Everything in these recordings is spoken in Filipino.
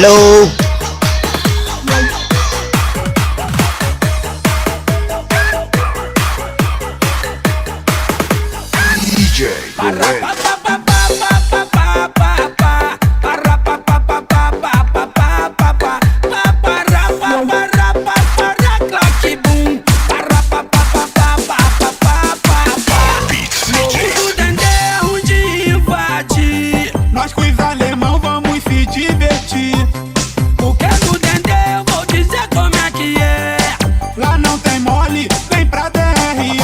Hello. DJ Nós com os alemão vamos se divertir. O que é do Dendê eu vou dizer como é que é. Lá não tem mole, vem pra DRE.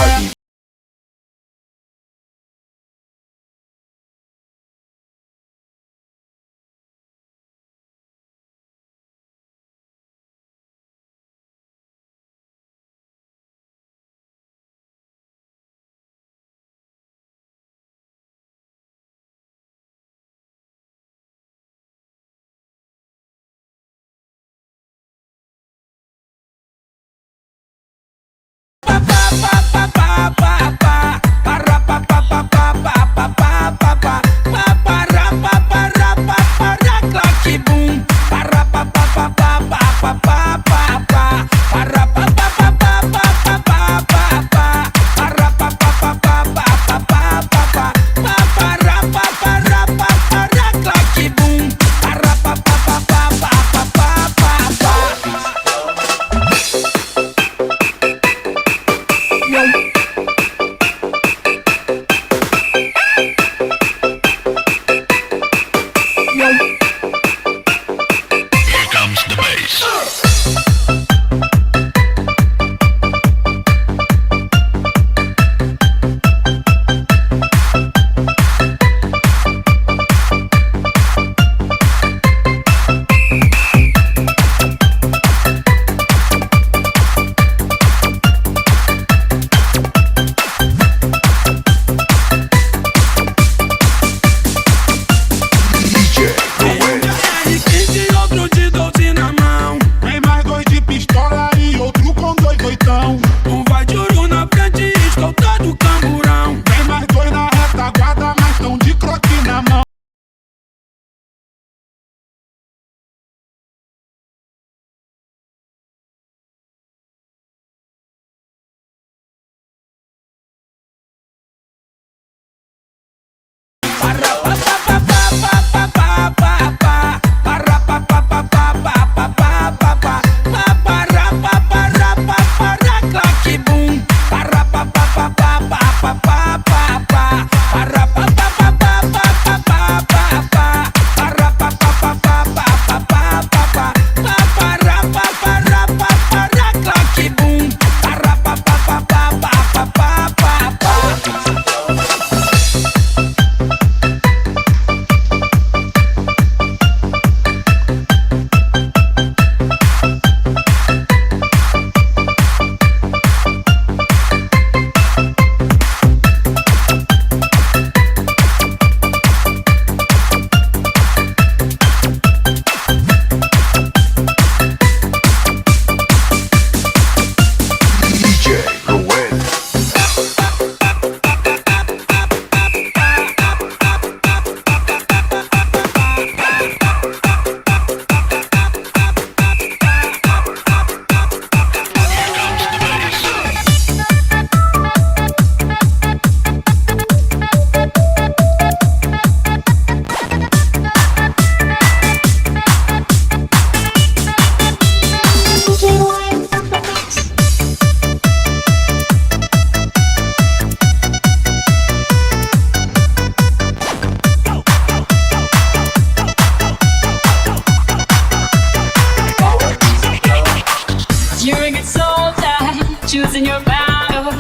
choosing your battle.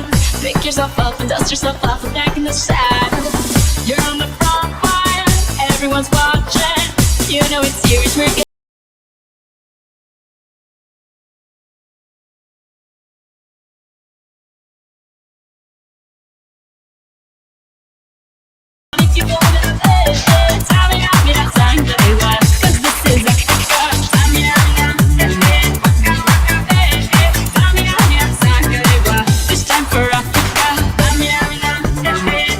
Pick yourself up and dust yourself off and back in the saddle. You're on the front line, everyone's watching. You know it's serious, we're getting if you wanna play, tell me how me that song that they want. 'Cause this is Africa. Tell me how me that waka waka baby. Tell me how me that song that they want. This time for Africa. Tell me how me that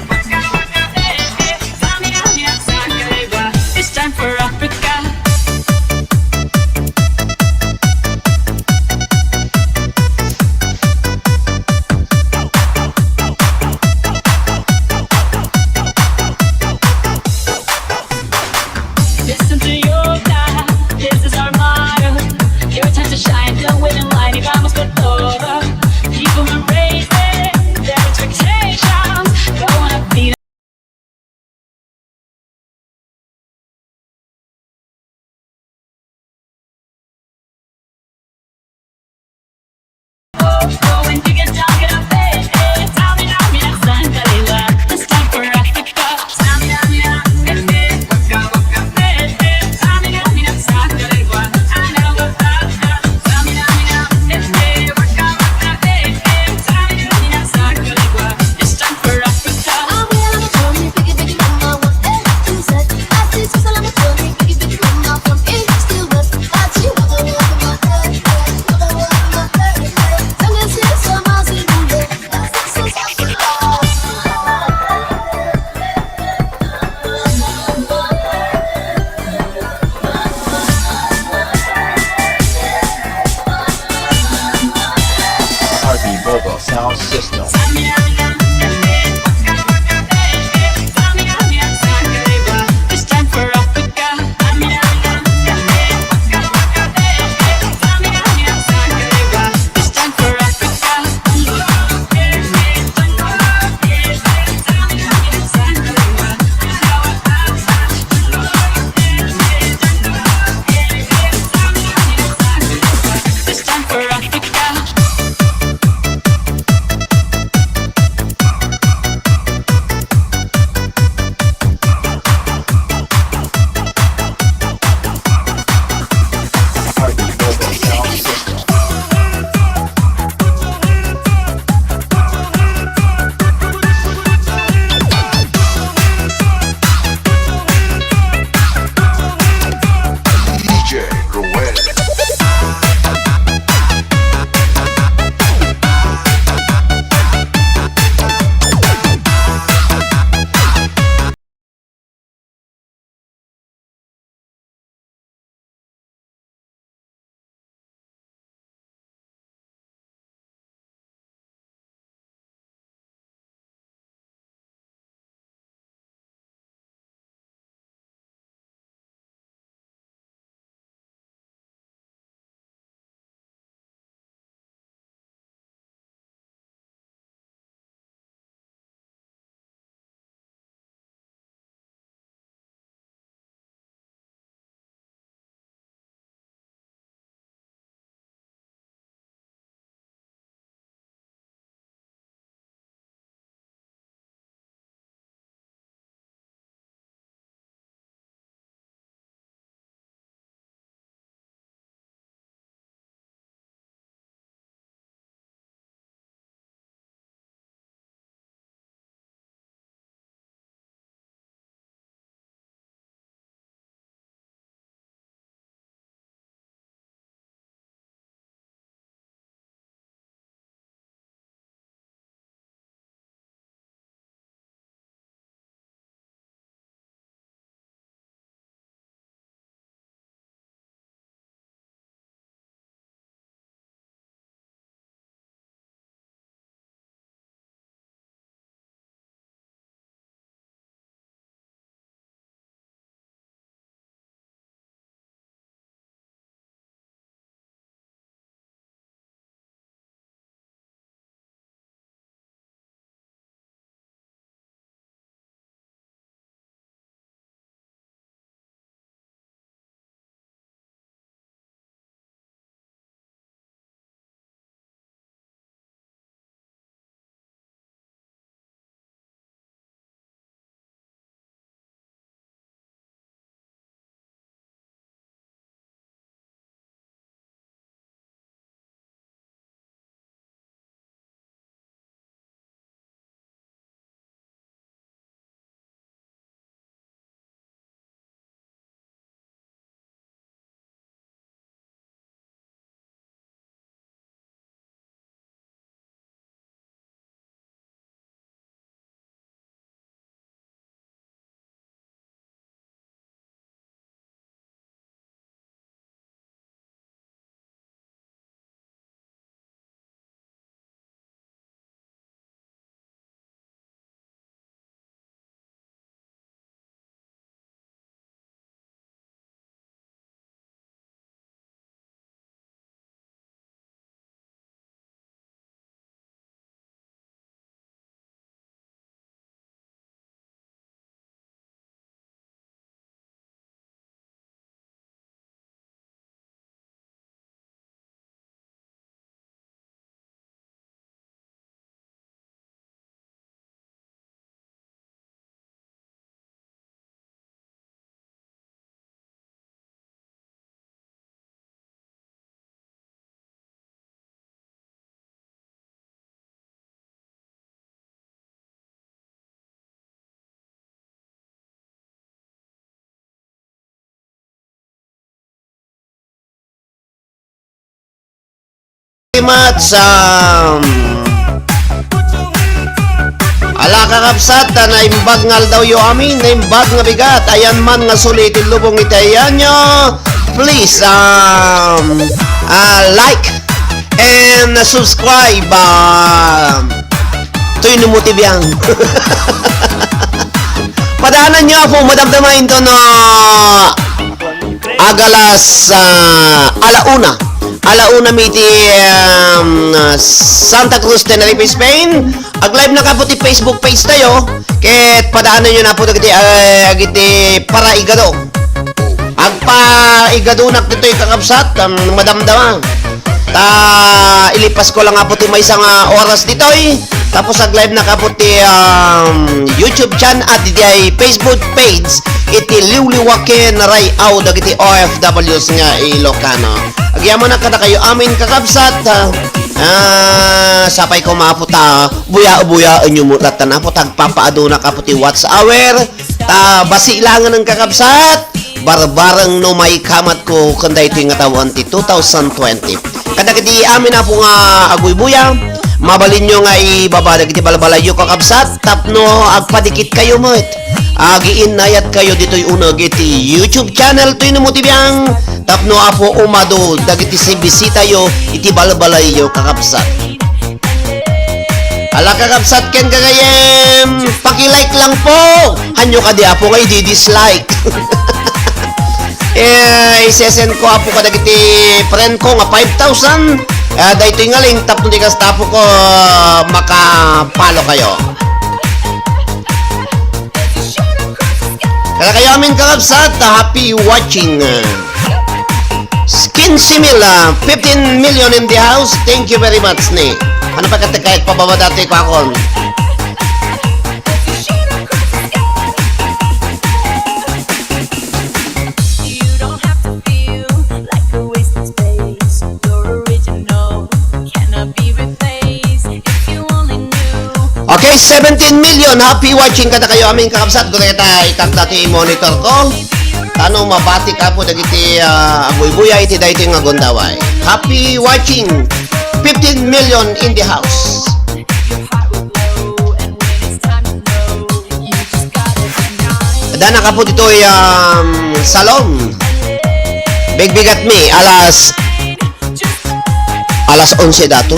waka waka baby. Tell me how me that song that they want. This time for Africa. much. Ala kakabsat, naimbag ngal daw yo amin, naimbag nga bigat. Ayan man nga sulitin lubong itayan nyo. Please, like and subscribe. Ito'y numutibiyang. Padaanan nyo po, madamdamain to no agalas alauna miti Santa Cruz, Tenerife, Spain. Ag-live na ka po ti Facebook page tayo. Ket padaanan nyo na po agiti para igado. Agpa igadunak dito yung kakabsat, madamdama. Ilipas ko lang nga po ti may isang oras ditoy. Tapos ag-live na ka po ti YouTube channel at di Facebook page. Iti liwliwaken ray aw dagiti OFWs nga Ilocano. Agyaman na kada kayo amin kakabsat. Sapay ko maputa buya nyo mo latan na po tagpapaado na ka po ti what's hour. Basi ilangan ng kakabsat. Barbarang no may kamat ko kanda ito yung atawan ti 2020. Kada kiti amin na po nga agoy buya. Mabalin nyo nga ibabalag iti balbalayo kakabsat. Tapno agpadikit kayo mo it. Giinayat kayo dito'y unag iti YouTube channel to'y numutibiyang. Tapno apo umado dagiti si bisita yo iti balbalayo kakabsat. Ala kakabsat ken kagayem. Paki-like lang po. Hanyo ka di apo nga i-dislike. Isesend ko apo ka dagiti friend ko nga 5,000. Dahito yung ngaling tapno di kas tapo ko makapalo kayo. Kaya kayo amin kakabsat, happy watching. Skin Simila, 15 million in the house. Thank you very much ni. Ano pa katikayat pababa dati ko akon? Okay, 17 million. Happy watching kada kayo aming kakabsat. Kung kita ikak dati monitor ko. Tano mabati ka po dagiti agoy-buya iti dayto nga gondaway. Happy watching. 15 million in the house. Dana ka po dito salon. Bigbigat mi alas 11 dato.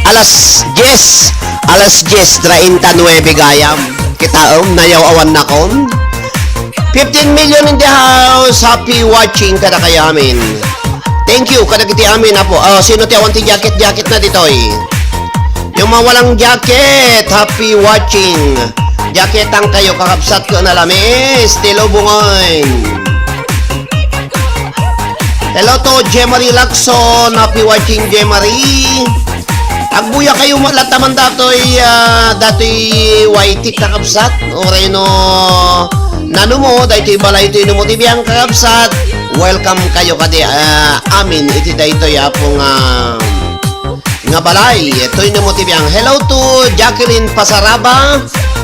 Alas 10:39 gayam. Kitaom nayaw awan na kon. 15 million in the house. Happy watching kada kayo amin. Thank you kada kiti amin na po. Sino ti awan ti jacket na ditoy? Yung mga walang jacket, happy watching. Jacketang kayo kakabsat ko na lamis. Tilo bungoy. Hello to Jemarie Lacson. Happy watching Jemarie. Agbuya kayo lataman datoy white kakabsat. Oray no nano mo daytoy balay ito mo tibiyang kakabsat. Welcome kayo kadi amin iti daytoy apong nga balay. Ito'y mo tibiyang. Hello to Jacqueline Pasaraba.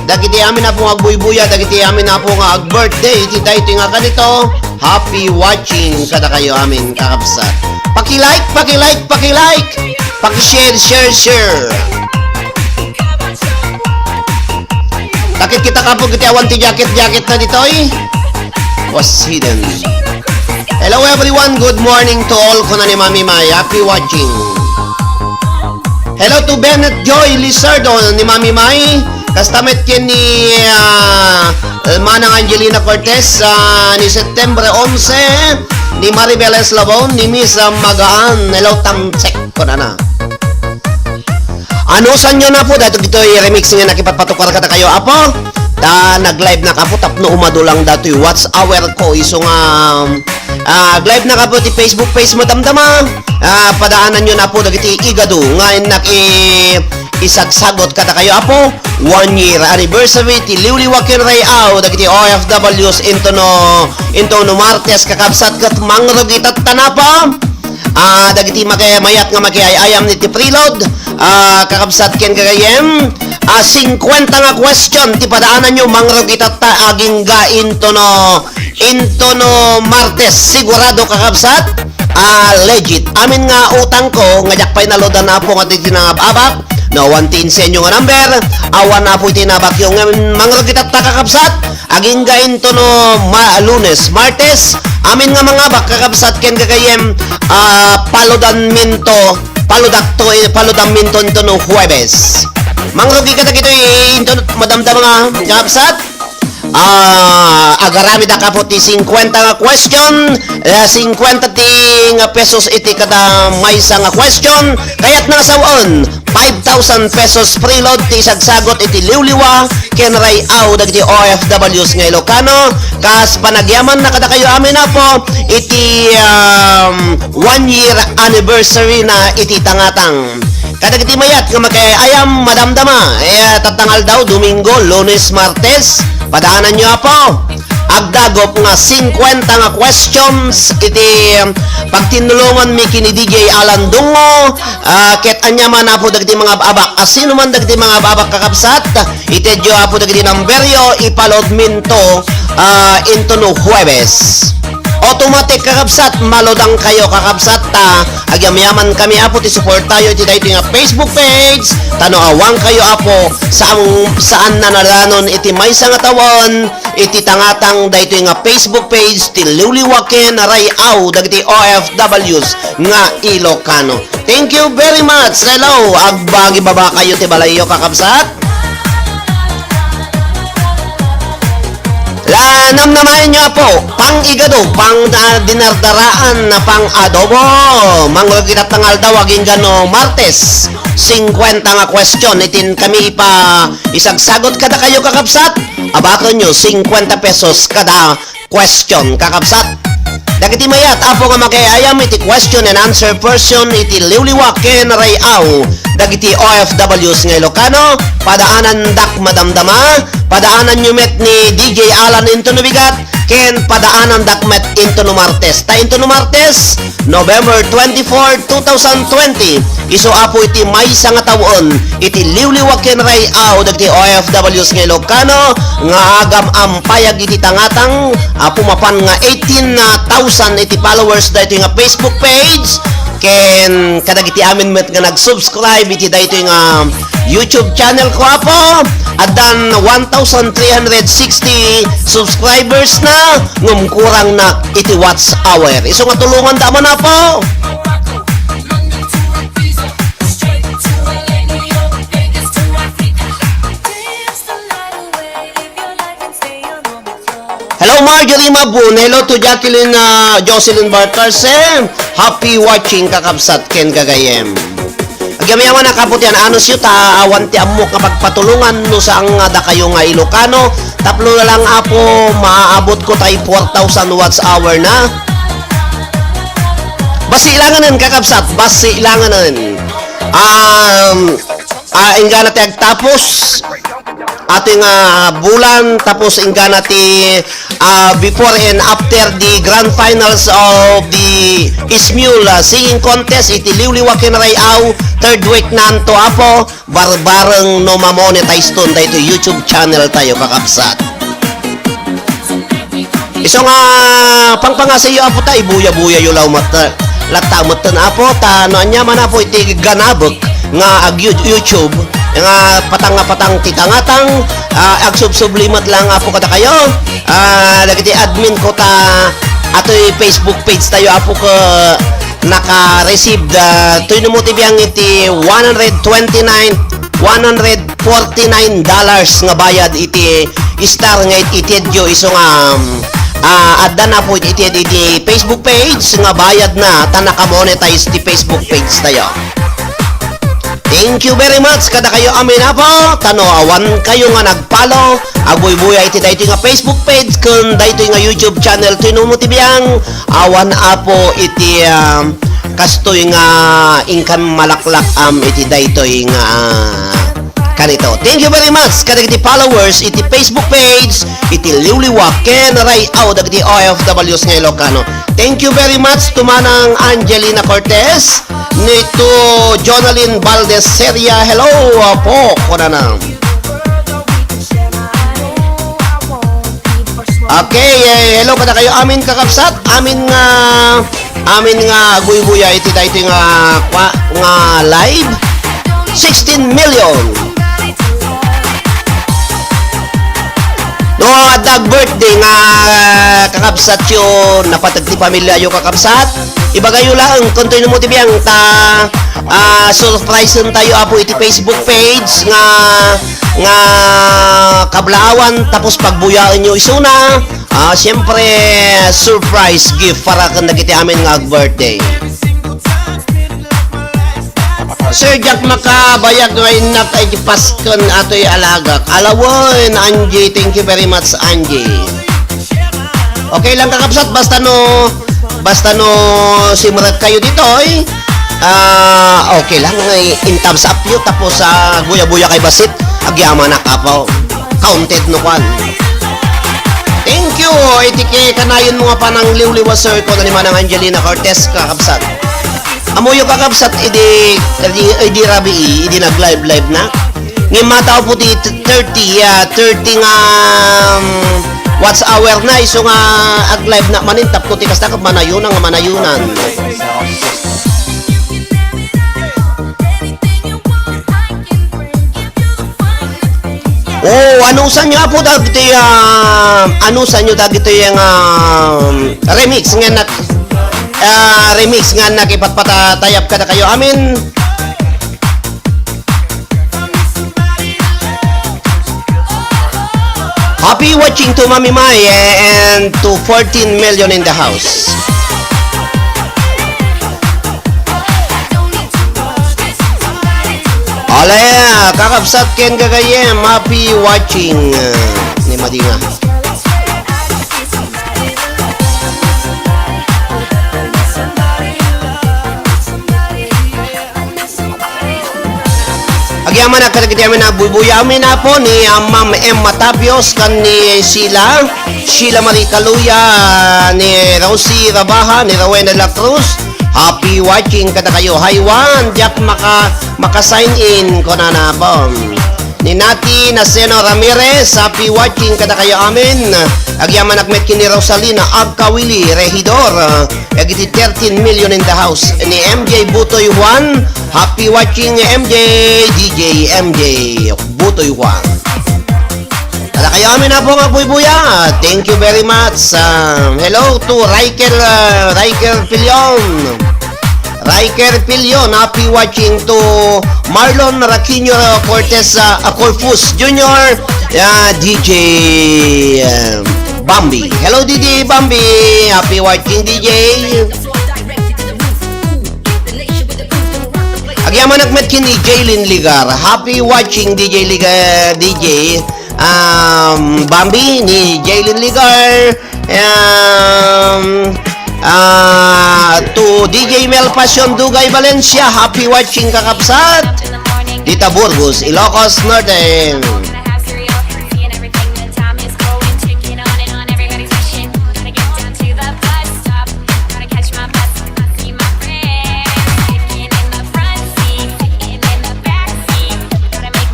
Dagiti amin na pong agbuy-buya, dagiti amin na pong ag-birthday. Iti daytoy nga kanito. Happy watching kada kayo amin kakabsat. Paki-like. Paki-share. Takit kita kapag iti awan ti jacket na ditoy. Was hidden. Hello everyone, good morning to all ko na ni Mami May. Happy watching. Hello to Bennett Joy Lizardo ni Mami May. Kastamet ken ni Manang Angelina Cortez ni September 11 ni Maribel Eslabon ni Miss Magaan. Hello tamsek ko na. Ano sa nyo na po dahil ito i-remix nga nakipatpatukar ka na kayo apo. Nag-live na ka po tapno umado lang dato'y what's hour ko iso nga live na ka po ti Facebook page mo damdama. Padaanan nyo na po dagiti igado nga isagsagot ka na kayo apo. 1 year anniversary ti liwliwaken ray aw dagiti OFWs into no Martes kakabsat kat mangrogitat tanapa. Dagiti mayat nga magiayayam ni ti preload. Kakabsat ken gagayem 50 nga question ti padaanan nyo mangrogitat ta aging ga into no Martes sigurado kakabsat legit. Amin nga utang ko, nga jakpay nalodan na po nga tinangababak, no, 110 sa inyo nga number, awan na po itinabak yung mga kita takakapsat, aging gain to no, lunes, martes, amin nga mga bak kakapsat, ken kakayem, paludan minto, paludan minto ito no, Huwebes. Mangrugi ka na kito into madamdam mga kakapsat, agarami da ka po ti 50 nga question, 50 ti nga pesos iti kada maysa nga question, kayat na sawon 5,000 pesos preload ti sagsagot iti liwliwa ken rayaw dagiti OFWs nga Ilocano, kas panagyaman na kada kayo amin na po iti 1 year anniversary na iti tangatang. Kadagiti mayat nga magkayayam madamdama, tatangal daw Domingo, Lunes, Martes, padaanan nyo po. Agdagop nga 50 nga questions iti pagtinulungan mi kini DJ Alan Dungo, ket anya man apo dagiti mga abak, asino man dagiti mga abak kakapsat, itedyo apo dagiti numberyo ipalod minto into no Huwebes. Automatic kakapsat, malodang kayo kakapsat ta, agyamyaman kami apo ti support tayo iti dayto nga Facebook page, tano awang kayo apo saan na nalanon iti maysa nga tawon, iti tangatang dayto nga Facebook page ti liwliwaken rayaw dagiti OFWs nga Ilocano. Thank you very much. Hello, agbagi baba kayo ti balayo kakapsat. Namnamayan nyo po, pang igado, pang dinardaraan na pang adobo. Manglagitat tangal daw, aging gano, Martes, 50 nga question. Itin kami pa isagsagot kada kayo kakapsat. Abakon nyo, 50 pesos kada question kakapsat. Dagiti mayat, apo nga makayayam iti question and answer person iti liwliwak ken rayaw dagiti OFWs nga Ilocano, padaanan dak madamdama, padaanan nyo met ni DJ Alan into no bigat, ken padaanan dak met into no Martes. Ta into no Martes, November 24, 2020, iso apo iti maysa nga tawon, iti liwliwak ken rayaw dagiti OFWs nga Ilocano, nga agam ampayag iti tangatang, pumapan nga 18,000 iti followers dahito nga Facebook page, ken kadagiti amin met nga nag-subscribe iti dahito nga YouTube channel ko apo, adan 1,360 subscribers na, ngumkurang na iti watch hour. Iso nga tulungan daman na po. Hello Marjorie Mabun, hello to Jacqueline Jocelyn Barcarse, happy watching kakapsat ken kagayem. Agyamayaman na kaputian anos yu ta awan ti amok nga pagpatulungan no sa ang da kayo nga Ilocano, taplo na lang apo maaabot ko tay 4,000 watts hour na. Basi ilanganan kakapsat, basi ilanganan. Ingga na ti agtapos ating bulan, tapos ingga na ti before and after the grand finals of the Ismule singing contest iti liwliwaken rayaw, third week nanto apo, barbareng no mamonetize ton dayto YouTube channel tayo kakapsat. Iso nga pangpangasayo apo ta, ibuya-buya yung lawmat latamot na apo ta, no anya man apo iti ganabok nga YouTube nga patang titangatang agsubsublimat lang apo kada kayo, dagiti admin ko ta atoy Facebook page tayo apo ko naka-receive tuy numutibiyang iti $149 nga bayad iti star nga itedyo iso nga adda na po iti Facebook page nga bayad na ta naka-monetize ti Facebook page tayo. Thank you very much kada kayo amin apo, tano awan kayo nga nagfollow, agbuy-buya iti dayto nga Facebook page kun dayto nga YouTube channel tinumutibiyang awan apo iti kastoy nga income malaklak iti dayto nga kanito. Thank you very much kada iti followers iti Facebook page iti liwliwak ken rayaw dagiti OFWs nga Ilocano. Thank you very much to manang Angelina Cortez, nito Jonalyn Valdez Seria, hello po kunana. Okay, hello kada kayo amin kakapsat, amin nga amin nga buya iti daytoy nga live 16 million. No, dag birthday nga kakabsat yun, napatag ti pamilya yung kakabsat. Ibagayo lang, kontoy mo tibiyang surprise tayo apo iti Facebook page nga kablaawan tapos pagbuyaan nyo isuna. Siyempre, surprise gift para kung nagiti amin nga birthday. Sir Jack makabayag ngayon na kay Paskon ato'y alagak. Alawon, Angie. Thank you very much, Angie. Okay lang kakabsat, basta no simulat kayo dito, okay lang, in thumbs up yun, tapos buya-buya kay Basit, agyama na kapaw. Counted no kwan. Thank you, itike kanayon mo nga pa ng liw-liwa sir ko na ni Manang Angelina Cortez kakabsat. Amo yung kakabsat, idi rabi, idi nag-live na. Ngayon mataw po di 30 nga watch hour na, iso nga ag-live na manintap ko, tikas na manayunan nga manayunan. Oh, anusan nyo po dagito yung remix nga remix nga nakipatpatayap ka na kayo amin. Happy watching to Mami Mai and to 14 million in the house. Alaya, kakabsat ken gagayem. Happy watching ni Madinga. Agyaman na karagiti amin na bubuya amin na po ni Ma'am M. Matapios kan ni Sheila Marie Caluya, ni Rosie Rabaha, ni Rowena La Cruz. Happy watching kada kayo. Hi Juan, Jack maka-sign in ko na po. Ni Nati Naseno Ramirez, happy watching kada kayo amin. Agyaman nakmet kini Rosalina Agkawili Regidor. Agiti 13 million in the house. Ni MJ Butoy Juan, happy watching MJ, DJ MJ Butoy Juan. Kada kayo amin na po nga buya. Thank you very much. Hello to Riker Pilion, happy watching to Marlon Raquinho Cortez Corfus Jr. DJ Bambi. Hello DJ Bambi, happy watching DJ. Agyaman nagmet kini Jaylin Ligar, happy watching DJ Bambi ni Jaylin Ligar. To DJ Mel Passion Dugay Valencia, happy watching kakabsat. Dita Burgos, Ilocos Norte.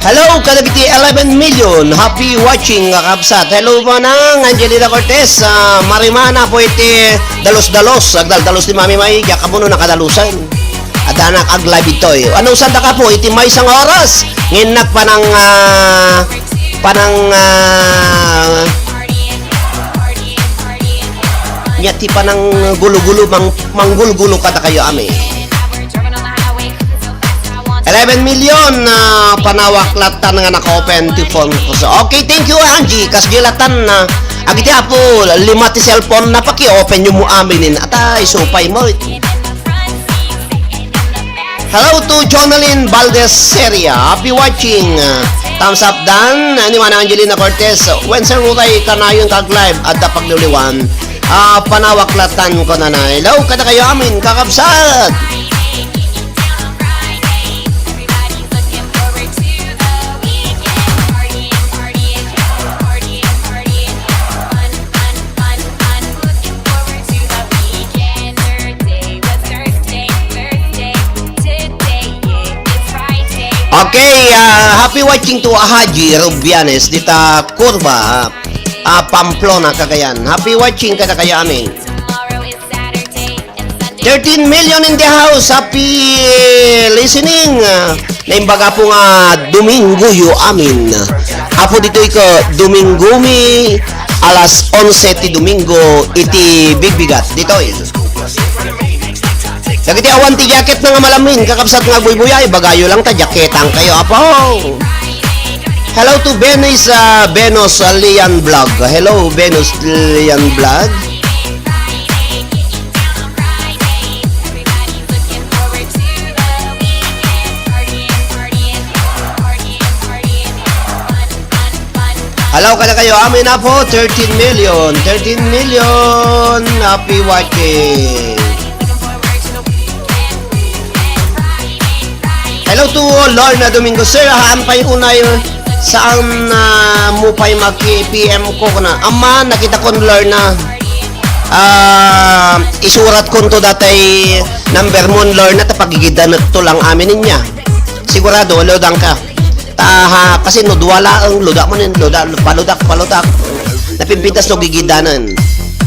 Hello, kadagiti 11 million. Happy watching, kakabsat. Hello po nang Angelina Cortez. Marimana po iti dalos-dalos. Agdal-dalos ni Mami Mai. Diya ka mo nakadalusan. At anak ag-live ito eh. Anong sanda ka po? Iti may isang oras. Nginak pa ng nyati pa ng gulo-gulo, manggul-gulo kata kayo ami. 11 million panawaklatan nga naka-open ti phone ko. So, okay, thank you Angie. Kasgilatan na agiti apo lima ti cellphone na paki-open yung mo aminin. Atay, supay mo. Hello to Jonalyn Valdez Seria. Happy watching. Thumbs up dan. Ni Manang Angelina Cortez. When sa ruray kanayon kag-live at pagliuliwan. Panawaklatan ko na na. Hello, kada kayo amin. Kakabsat. Okay, happy watching to Haji Rubianes dita Curva, Pamplona, Cagayan. Happy watching kada kaya amin. 13 million in the house. Happy listening. Naimbaga po nga Domingo yu amin. Apo dito iko Domingo mi alas 11 ti Domingo iti bigbigat dito. Dagiti awan ti jacket nga malamin kakabsat nga buybuyay bagayo lang ta jaketang kayo apo. Hello to Benos Lian Vlog. Hello Benos Lian Vlog. Hello ka na kayo. Amin na po 13 million. 13 million. Happy watching. Hello to Lorna Domingo. Sir, haan pa'y unay saan mo pa'y maki-PM ko na. Ama, nakita ko Lorna. Isurat ko to datay number mo Lorna tapagigidan to lang amin niya. Sigurado, lodang ka. Kasi nudwala ang luda mo nin, paludak. Napimpintas no gigidanan.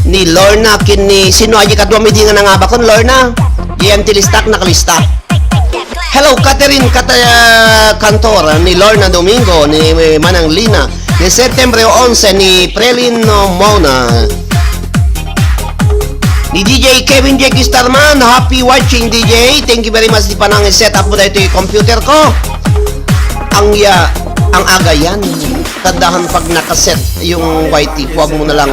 Ni Lorna, kini, sino aji kadwa midi nga nangabakon, Lorna? GMT listak, nakalista. Hello, Catherine Cantor, ni Lorna Domingo, ni Manang Lina, ni September 11, ni Prelin Mona, ni DJ Kevin Jackie Starman. Happy watching, DJ. Thank you very much. Di pa nang set up mo na ito yung computer ko. Ang aga yan. Tadahan pag nakaset yung whitey, huwag mo na lang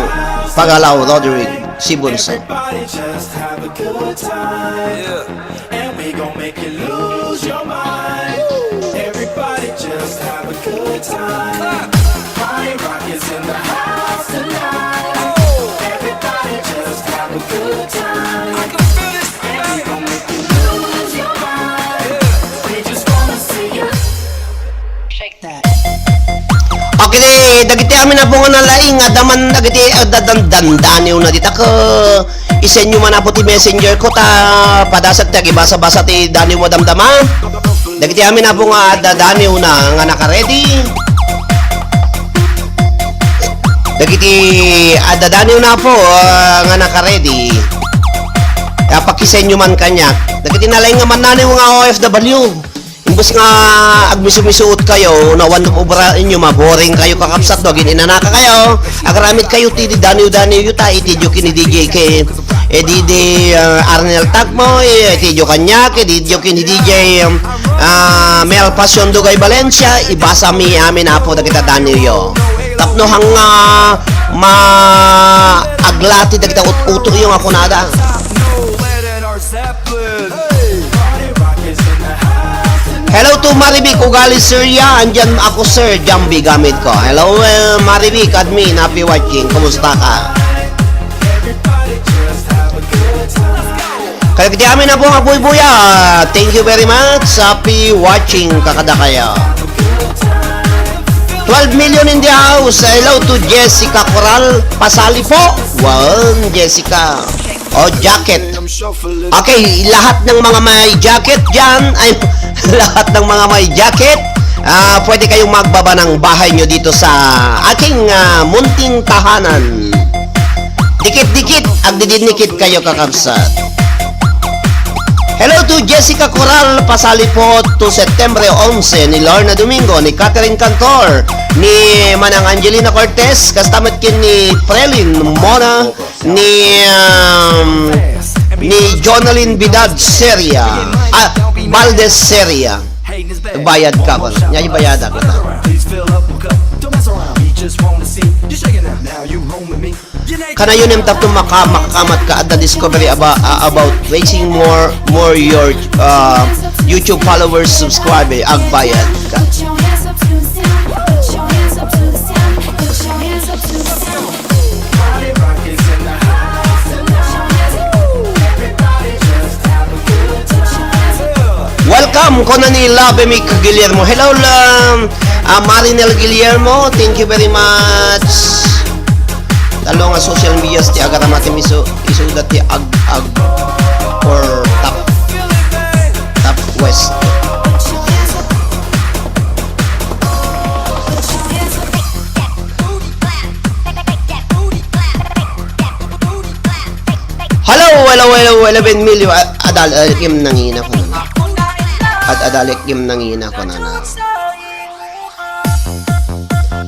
pagalaw, Roderick Sibunsa. Everybody just have a good time. And we gon' make you lose your mind. Everybody just have a good time. Party Rock is in the house tonight. Everybody just have a good time. And we gon' make you lose your mind. We just wanna see you shake that. Okay, dagiti amin na po nga nalaing daman dagiti dandaniw na dita ko isenyo man po ti messenger ko ta padasag ti basa-basa ti daniw mo damdama. Dagiti amin na po nga dadaniw na nga naka-ready. Dagiti dadaniw na po nga naka-ready. Pakisenyo man kanya. Dagiti nalaing nga man naniw nga OFW. Imbes nga agmisu-misuot kayo, nawan ubra inyo, maboring kayo kakapsat do, gininanaka kayo, agramit kayo ti daniw-daniw yuta, itidyo kini DJ ke, di Arnel Tagmo, itidyo kanya, itidyo kini DJ Mel Passion Dugay Valencia, ibasa mi amin apo da kita daniw yo. Tapno hang aglati da kita uto yung ako nada. Hello to Maribik Ugali Syria. Andyan ako sir, Jambi gamit ko. Hello Maribik, admin, happy watching. Kumusta ka? Kaya kiti amin na po nga buya. Thank you very much. Happy watching kakada kaya. 12 million in the house. Hello to Jessica Coral. Pasali po. Wow, Jessica. O, jacket. Okay, lahat ng mga may jacket dyan, ay lahat ng mga may jacket, pwede kayong magbaba ng bahay nyo dito sa aking munting tahanan. Dikit-dikit, agdidikit kayo kakabsat. Hello to Jessica Coral, pasali po to September 11, ni Lorna Domingo, ni Catherine Cantor, ni Manang Angelina Cortez, kastamit kin ni Prelin Mona, ni Jonalyn Bidad Seria, Valdez Seria. Bayad ka ba? Ngayon bayada ka na. Kana yun yung tapos makamat ka at the discovery about raising more your YouTube followers, subscriber, agbayad ka. Welcome ko na ni Labemic Guillermo. Hello Marinel Guillermo, thank you very much. Talo nga social media ti agara mati miso isudat ti ag or top west. Hello 11 million adalikim nangina ko na. At adalikim nangina ko na.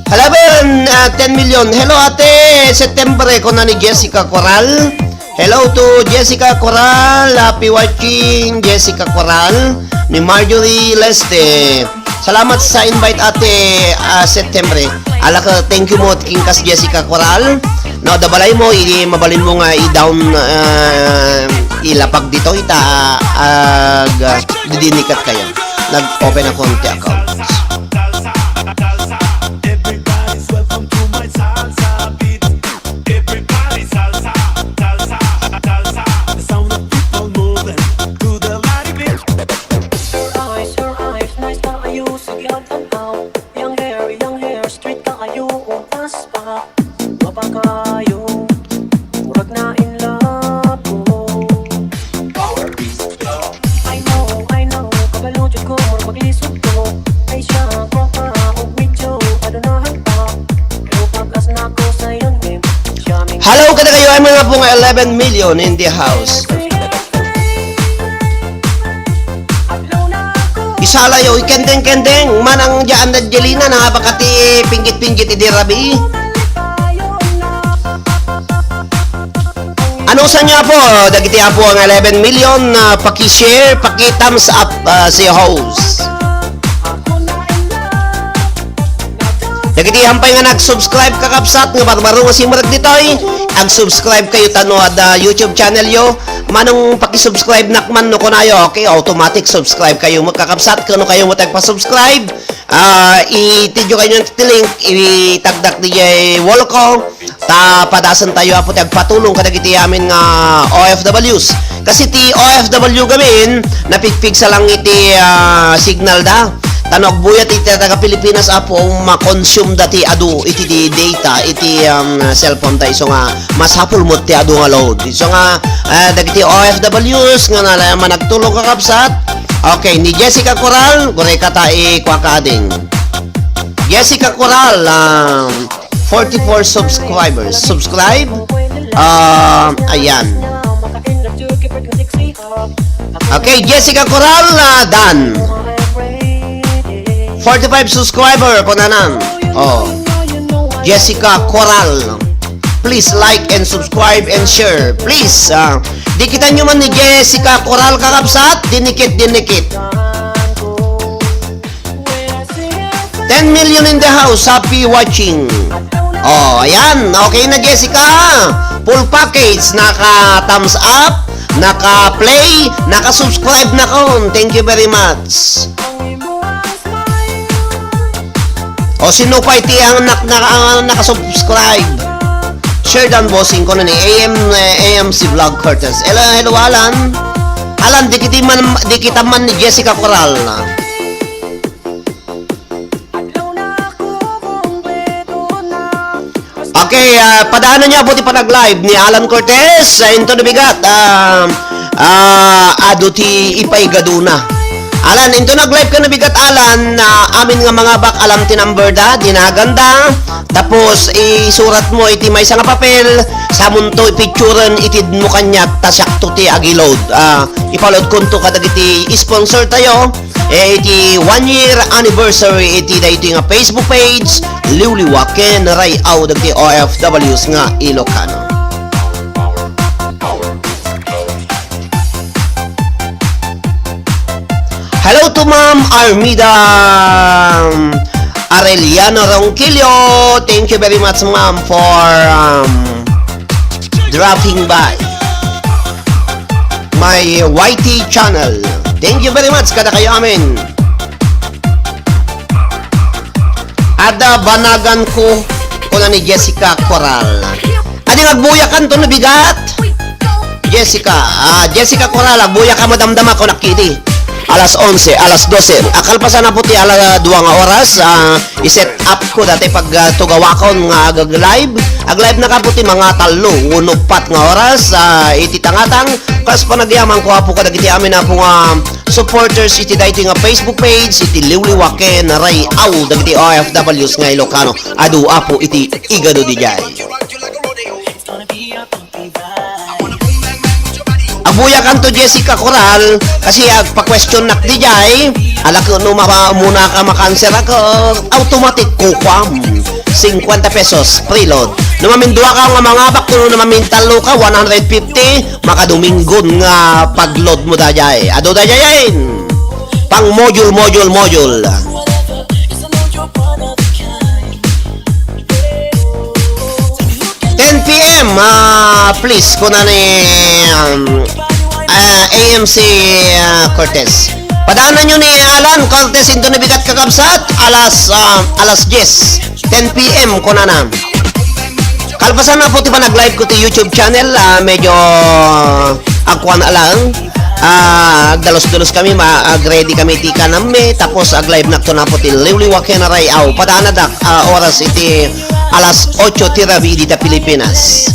10 million. Hello ate, September ko na ni Jessica Coral. Hello to Jessica Coral. Happy watching Jessica Coral. Ni Marjorie Leste. Salamat sa invite ate September. Ala ka, thank you mo kingkas Jessica Coral. No, dabalay mo, mabalin mo nga i-down ilapag dito didinikat kayo. Nag-open account accounts. Everybody's welcome to my salsa beat. Everybody salsa, salsa, salsa. The sound of people moving to the body beat. Your eyes, nice ka kayo, sige ang tanaw. Young hair, street ka kayo, utas pa. Wapa kayo, murag na in love ko. Power beats flow. I know, kabalo jud ko, murag maglisod ko. Ay siya, ko pa, og medyo, adunahan pa. Pero pag-as na ko sa iyong name, siya may Hello kada kayo ay mga pong 11 million in the house. Isalayo, ikendeng-kendeng, manang dyan na Jelina, nangapakati pinggit-pinggit idirabi. Ano sa niya po? Dagiti po ang 11 million, paki-share, paki-thumbs up si host. Dagiti hampay nga nag-subscribe kakapsat, nga barbaro nga simurag ditoy. Ag-subscribe kayo tanood YouTube channel yo. Manong paki-subscribe nakman no kunayo, okay? Automatic subscribe kayo magkakapsat kano kayo mo tagpa-subscribe. Itidyo kayo ng link, itagdak di wall ko. Padasan tayo apo tagpatulong kadagiti amin nga OFWs. Kasi ti OFW gamin napigpig sa lang iti signal da. Tanog buyat iti taga Pilipinas apo ma-consume dati adu iti di data iti cellphone tayo so nga mas hapul mo ti adu nga load. So nga dagiti OFWs nga nalaman nagtulong kakapsat. Okay, ni Jessica Coral, gore ka tayo kwakading. Jessica Coral, 44 subscribers. Subscribe. Ayan. Okay, Jessica Coral, done. 45 subscriber ko na nan. Oh. Jessica Coral. Please like and subscribe and share. Please. Dikitan nyo man ni Jessica Coral kakapsat. Dinikit. 10 million in the house. Happy watching. Oh, ayan. Okay na Jessica. Full package. Naka-thumbs up. Naka-play. Naka-subscribe na kon. Thank you very much. O sino pa iti ang nakasubscribe? Share dan bossing ko na ni AMC Vlog Curtis. Hello Alan. Alan, di kita man ni Jessica Coral. Okay, padaanan niya buti pa nag-live ni Alan Cortez into the bigat. Aduti ipaigaduna. Alan, into nag-live ka na bigat Alan amin nga mga bak alam ti number da, dinaganda. Tapos isurat mo iti may nga papel sa munto ipicturen itid mo kanya tasyak to ti agilod. Ipalod kunto kadag iti sponsor tayo. Iti 1 year anniversary iti da iti nga Facebook page Liwliwaken Rayaw dagiti OFWs nga Ilocano. Hello to Ma'am Armida Arellano Ronquillo. Thank you very much, Ma'am, for dropping by my YT channel. Thank you very much kada kayo amin. Ada banagan ko na ni Jessica Coral. Adi nagbuyakan to na bigat. Jessica Coral, agbuya ka madamdama ko nakiti. Alas 11, alas 12. Akal pa sana puti ala 2 nga oras. I-set up ko dati pag tugawakon nga ag-live. Ag-live na kaputi mga 3, 4 nga oras. Iti tangatang. Kas pa nagyaman ko apo kadag iti amin na po nga supporters iti dati nga Facebook page. Iti Liwliwaken Rayaw dagiti OFWs nga Ilocano. Adu apo iti igado di jay. It's gonna be a bumpy ride. nagbuya kanto Jessica Coral kasi pa-question nak di jay ala ko no muna ka makanser ako automatic kukwam 50 pesos preload numamin duwa ka nga mga bak no numamin talo ka 150 makadominggon nga pagload mo da jay ado da jayin pang module 10 PM, please, kuna ni AMC Cortez. Padaanan nyo ni Alan Cortez into nabigat kakabsat, alas 10 PM, kuna na. Kalpasan na po, tiba nag-live ko ti YouTube channel, medyo akwan alang. Dalos-dalos kami, ready kami ti kanami, tapos ag-live na to na po ti liwliwaken na rayaw. Padaanan dak, oras iti alas 8 tirabi dita Pilipinas.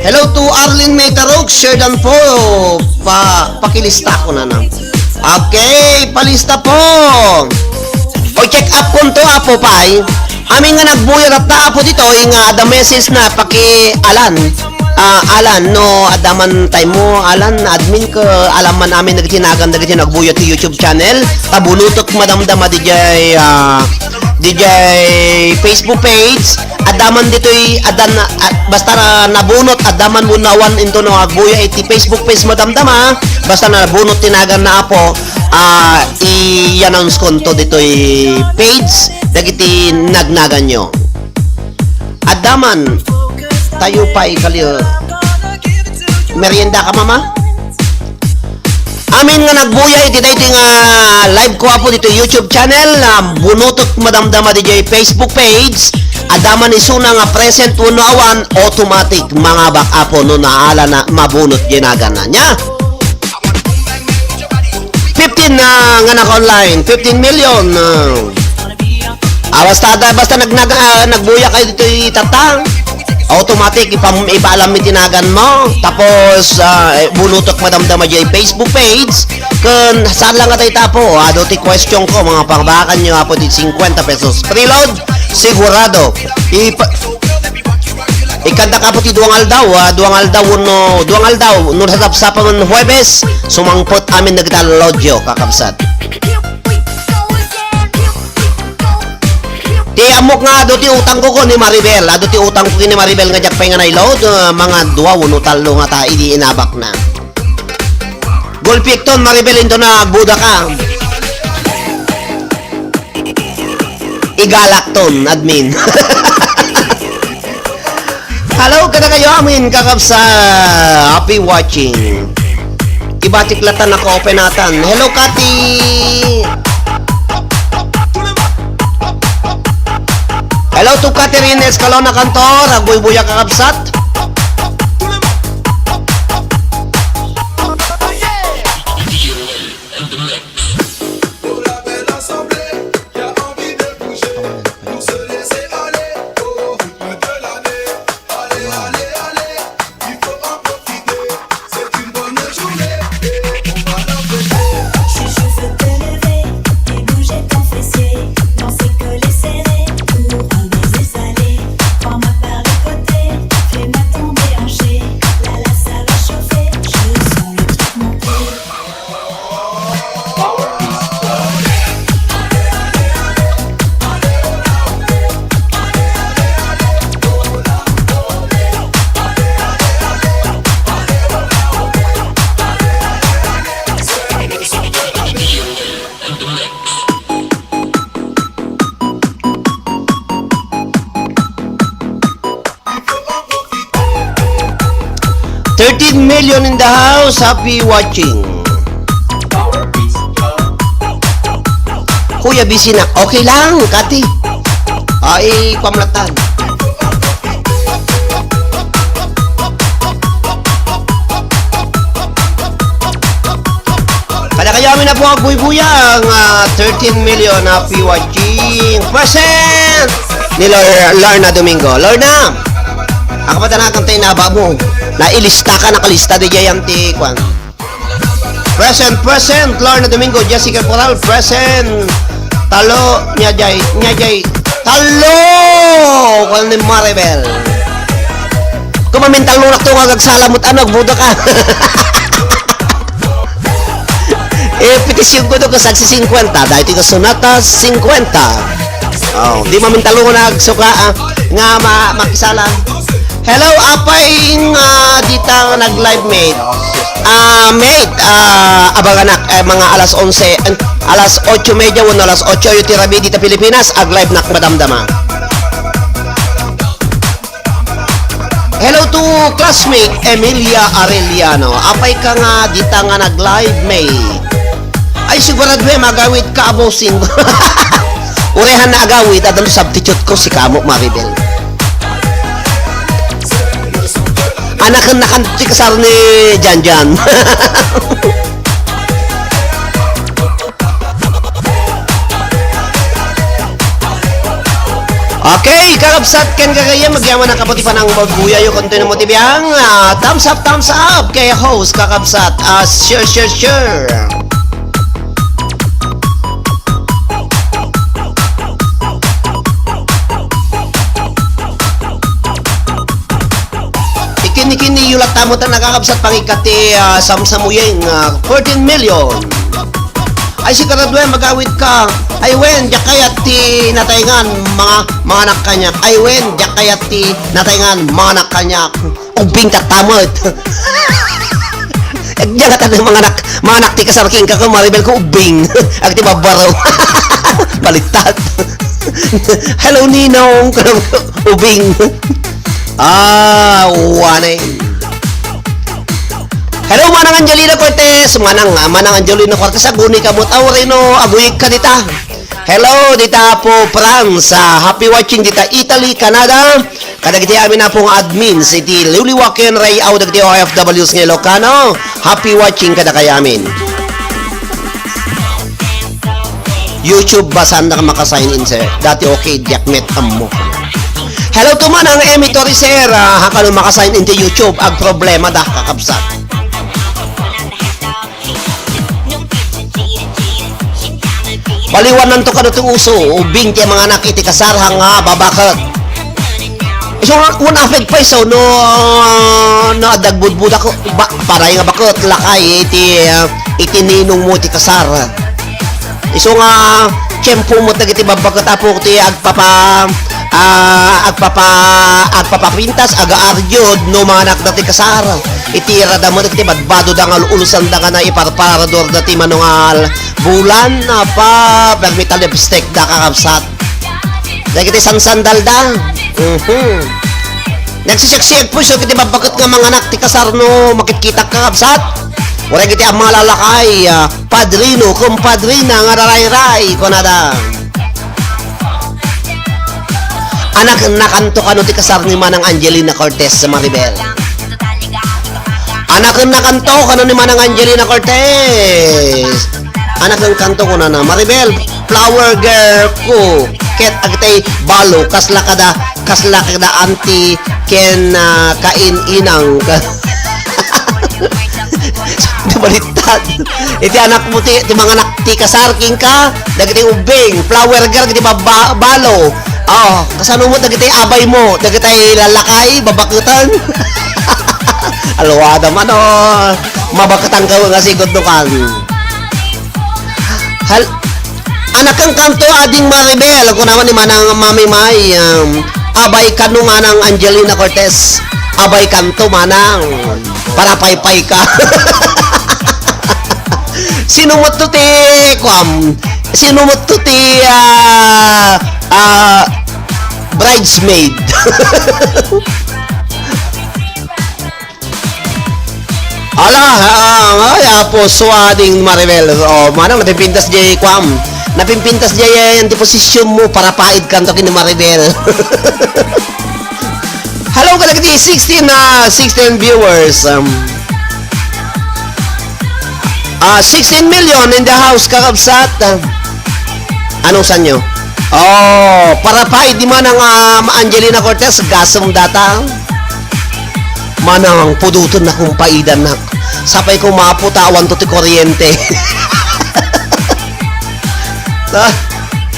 Hello to Arlene Metarok, Sherdan po. Pakilista ko na na. Okay, palista po. O check up ko to apo pay. Amin nga nagbuyarap na apo dito, nga the message na paki-alan. Alan, no, adaman time mo, Alan, admin ko, alaman namin nagbuyat ti YouTube channel. Tabulutok madamdama DJ Facebook page. Adaman dito'y basta na nabunot adaman mo nawan into no agbuya iti Facebook page madamdama. Basta na nabunot tinagan na apo i-announce ko to dito'y page dagiti nagnagan nyo. Adaman tayo pa ikaliw merienda ka mama? Amin nga nagbuya iti dahi nga live ko apo dito YouTube channel bunutot madamdama DJ Facebook page adaman isuna nga present unawan automatic mga bakapo no naala na mabunot ginagan na nya 15 nga naka-online 15 million basta nagbuya kayo dito itatang automatic ipaalam mi tinagan mo tapos bunutok madamdama dyan Facebook page kun saan lang atay tapo ti question ko mga pangbakan nyo apo di 50 pesos preload sigurado ikanta ka po ti duang aldaw no sapsapan ng Huwebes sumangpot amin nagdalodyo kakabsat. Ti amok nga ado ti utang ko ni Maribel. Ado ti utang ko ni Maribel nga jak pay nga nailod mga 2 talo nga ta idi inabak na. Golpikton Maribel into na buda ka. Igalakton admin. Hello kada kayo amin kakabsa. Happy watching. Ibatiklatan ako openatan. Hello Kati. Hello to Catherine Escalona Cantor, agbuy-buya kakabsat. Million in the house, happy watching. Kuya busy na. Okay lang, Kati. Ay, pamlatan. Kada kayo amin na po ang buy-buya ang 13 million happy watching. Present ni Lorna Domingo. Lorna, ako pa tanakang tayo na babo. Nailista ka, nakalista di jayang ti kwan. Present, Lorna Domingo, Jessica Coral, present. Talo, nyajay, talo! Kwan ni Maribel. Kung mamintal lunak to kagagsalamot ano, budo ka. Petisyon ko to kasagsi 50. Dahil ito sunata 50. Oh, di mamintal lunak suka nga makisala. Hello, apay dita nag-live mate. Mate, abaganak mga alas 11, alas 8:30 wano alas 8 yung tirabi dita Pilipinas, ag-live nak madamdama. Hello to classmate Emilia Arellano. Apay ka nga dita nga nag-live mate. Ay sigurado magawid ka abosing. Urehan na agawid at substitute ko si Kamo Maribel. Anak na kanti kasar ni Janjan. Okay, kakabsat ken kagaya magyaman ang kapati pa ng magbuya yung konti mo tibiyang. Thumbs up kay host kakabsat. Sure. Kini yulat tamo ta nakakabsat pangikati samsamuyeng 14 million. Ay si karadwe magawid ka. Ay wen jakayat ti natayngan mga anak kanya. Ay wen jakayat ti natayngan mga anak kanya. Ubing katamot. Diyan ka mga anak ti kasarking ka kung Maribel ko ubing. Ag ti babaraw. Baliktad. Hello Ninong. Ubing. Wanay. Hello, Manang Angelina Cortez. Manang Angelina Cortez. Aguni ka but Aurino. Aguyig ka dita. Hello, dita po France. Happy watching dita Italy, Canada. Kadagiti amin na pong admin. Iti Liuliwaken Ray Aw dagiti OFWs ng Ilocano. Happy watching kada kayamin. YouTube basan na ka makasign in sir. Dati okay, Jackmet amo. Hello to man ang Emmy Torricer. Hakalo makasign into YouTube. Ag problema dah kakabsat. Baliwanan to kano itong uso. Ubing tiya mga anak iti kasarhang babakot. So, one affect pa iso no dagbudbud ako. Paray nga bakot. Lakay iti ninong mo iti kasar. Iso nga tiyempo mo tagiti babakot apo ti agpapapintas aga-aryod no mga anak dati kasar itira da mo dati badbado da nga ulusan da nga na iparparador dati manungal bulan na pa bermital lipstick da kakabsat dagiti sansandal da nagsisiksik po so kiti babakot nga mga anak ti kasar no makikita kakabsat wala kiti ang mga lalakay padrino kumpadrina nga raray-ray kunada. Anak nakanto kano ti kasar ni Manang Angelina Cortez sa Maribel. Anak nakanto kano ni Manang Angelina Cortez. Anak ng kanto ko na Maribel, flower girl ko. Ket agtay balo kasla kada anti ken kain inang. Baliktad. Iti anak mo ti mga anak ti kasar king ka, dagiti ubing, flower girl giti balo. Kasano mo dagitay abay mo, dagitay lalakay, babakutan. Alwada man mabakatan ka nga sigod no kan. Anak kang kanto ading Maribel, kung naman ni Manang Mami May, abay kanu Manang Angelina Cortez, abay kanto Manang, para paypay ka. Sinumot to ti, sinumot to ti, bridesmaid. Ay apo swading Maribel. Manang napimpintas jay napimpintas jay yung posisyon mo para paid kanto kini Maribel. Hello kalagiti 16 viewers. 16 million in the house kakabsat. Anong sanyo? Para pa di man ang Angelina Cortez gasong data. Manang puduton na kung paidan na. Sapay ko maputawan to ti kuryente.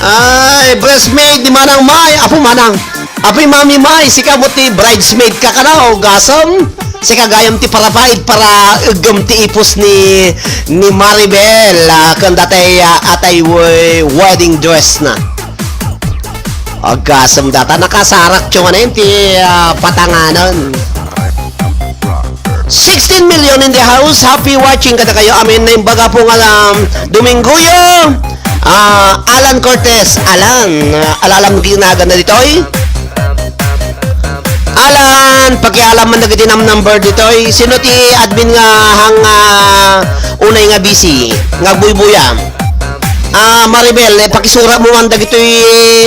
Ay, breastmate di manang may. Apo manang. Apoy mami may, si kamot ti bridesmaid ka ka na o gasam. Si kagayam ti parapait para ugam ti ipos ni Maribel. Kung atay wedding dress na. O gasam data, nakasarak yung ano yun ti patanganan. 16 million in the house. Happy watching kada kayo. Amin na yung baga pong Dominguyo. Alan Cortez. Alalam ginagan na dito eh. Alan, pakialam man nagiti number dito eh. Sino ti admin nga hang unay nga busy. Nga buy-buya. Maribel, pakisura mo man dagito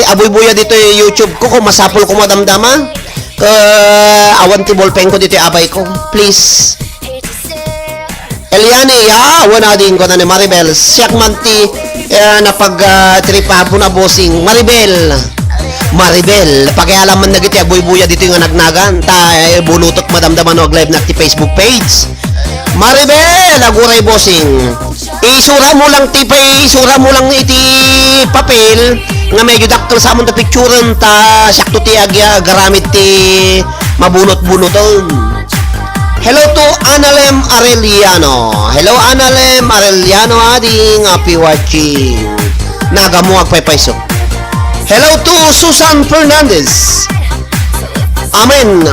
abuy-buya dito YouTube ko kung masapol ko madamdama. Awan ti ballpen ko dito abay ko. Please. Eliane, wala din ko na ni Maribel. Siyak man ti napag-tripa po na bossing. Maribel, pakialam man nagiti abuy-buya dito yung nagnagan. Bulutot madamdaman o live na ti Facebook page. Maribel, aguray bossing. Isura mo lang iti papel nga medyo dakkel sa amon ta picturean ta sakto ti agya garamit ti mabunot-bunoton. Hello to Analem Arellano. Hello Analem Arellano ading happy watching. Nagamo agpaypayso. Hello to Susan Fernandez. Amen.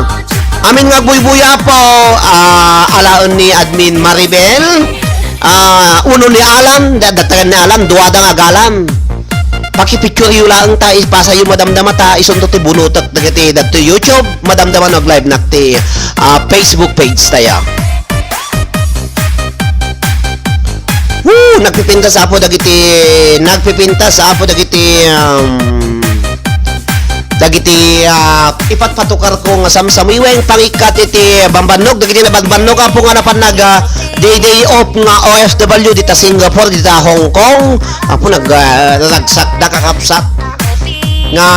Amin nga buy-buya po alaon ni admin Maribel. Uno ni Alan, datagan ni Alan, duwada nga galan. Pakipicture yu lang ta, ipasa yu madamdama ta, isunto ti bunutot dagiti dagto YouTube, madamdama nog live nakti Facebook page tayo. Nagpipinta sa apo dagiti ipatpatukar ko nga samsamiweng pangikat iti bambanog dagiti nabagbanog apo nga napanag day off nga OFW dita Singapore dita Hong Kong apo nagragsak nakakapsak nga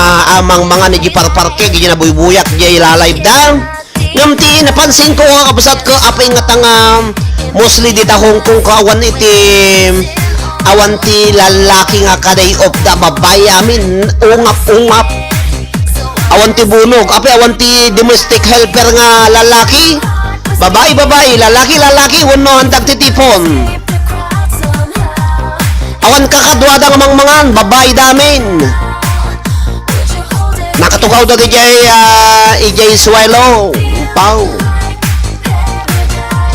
amang mga ni parparke gidi na buybuyak di ilalive da ngamti napansin ko nga kapasat ko apay nga tanga mostly dita Hong Kong kawan awan ti lalaki nga kaday off da babay amin ungap awan ti bunog awan ti domestic helper nga lalaki babae lalaki wano handag ti tipon awan kakadwada nga mangmangan babae damin nakatukaw da ijay swelo pau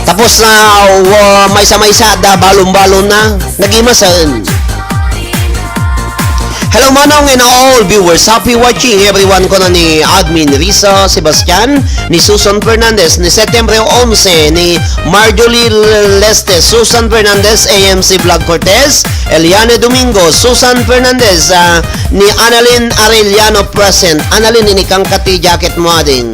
tapos na maysa da balon na nagimasan. Hello manong and all viewers, happy watching everyone ko na ni admin Risa Sebastian, ni Susan Fernandez, ni September 11, ni Marjorie Leste, Susan Fernandez, AMC Vlog Cortez, Eliane Domingo, Susan Fernandez, ni Annalyn Arellano present. Annalyn, inikang kati jacket mo ading.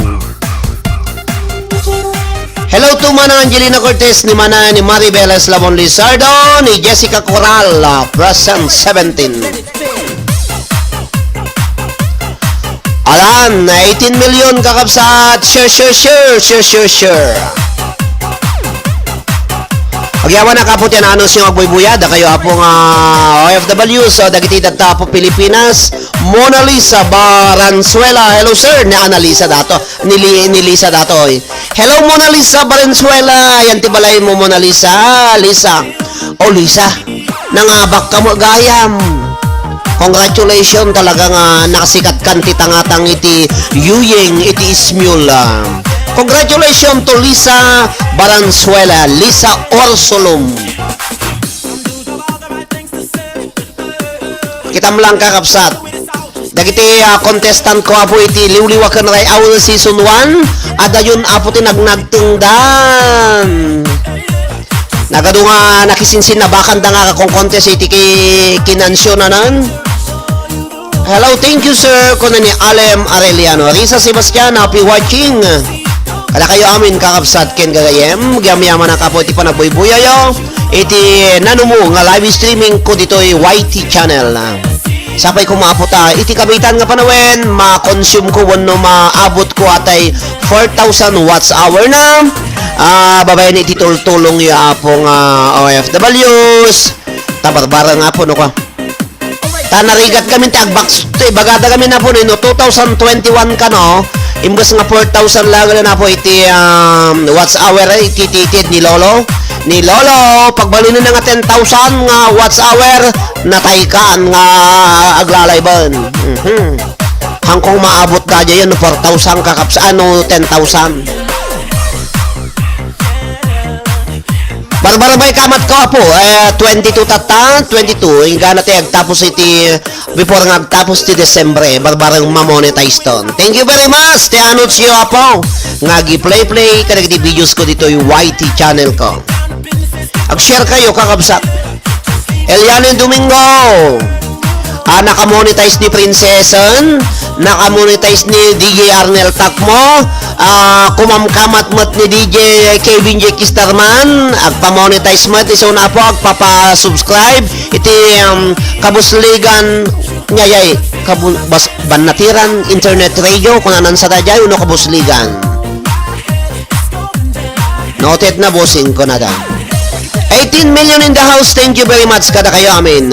Hello to Mana Angelina Cortez, ni Mana ni Maribel Eslavon Lizardo, ni Jessica Coral, present 17. Alan, 18 million kakapsat. Share. Agyawan na kapot yan anos yung agbuy-buya. Da kayo apong OFW so dagiti dagta po Pilipinas. Mona Lisa Baranzuela. Hello sir, ni Annalisa dato. Ni Lisa dato. Hello Mona Lisa Baranzuela. Yan tibalay mo Mona Lisa. Lisa. Lisa. Nangabak ka mo gayam. Congratulations talaga nga nakasikat kan titangatang iti Yuying iti Ismul. Congratulations to Lisa Baranzuela, Lisa Orsolum. Kitam lang kakapsat. Dagiti contestant ko apo iti liwliwakan ray awal season 1 at ayun apo ti nagnagtingdan. Nagado nga nakisinsin na bakan da nga kung contest iti kinansyonanan. Hello, thank you sir. Kuno ni Alem Arellano. Risa Sebastian, happy watching. Kada kayo amin kakapsat ken gagayem. Gyamyaman na kapo iti panagbuy-buya yo. Iti nanumo nga live streaming ko dito'y YT channel na. Sapay ko maapota. Iti kabitan nga panawen, ma-consume ko wano maabot ko atay 4,000 watts hour na. Babayan iti tulong yung apong OFWs. Tabarbara nga po no ka. Tanarigat kami ti agbaks, bagada kami na po no, 2021 ka no, imbes nga 4,000 lang na po iti watts hour iti titid ni Lolo. Ni Lolo, pagbalino na nga 10,000 nga watts hour, nataykaan nga aglalayban. Hangkong maabot ka dyan, 4,000 kakapsa, 10,000. Barbarabay kamat ko po, 22 tata, 22, yung gana tayo agtapos iti, before nga agtapos ti Desembre, barbarang mamonetize ton. Thank you very much, ti anot siyo po, nga gi-play, kanag di videos ko dito yung YT channel ko. Ag-share kayo, kakabsat. Eliano Domingo, naka-monetize ni Princeson, naka-monetize ni DJ Arnel Takmo, kumamkamat mat ni DJ Kevin J. Kistarman, agpa-monetize mat, iso na po, agpapa-subscribe, iti kabusligan, nyayay, banatiran, internet radio, kung anan sa dajay, uno kabusligan. Noted na, bossing ko na da. 18 million in the house, thank you very much, kada kayo amin.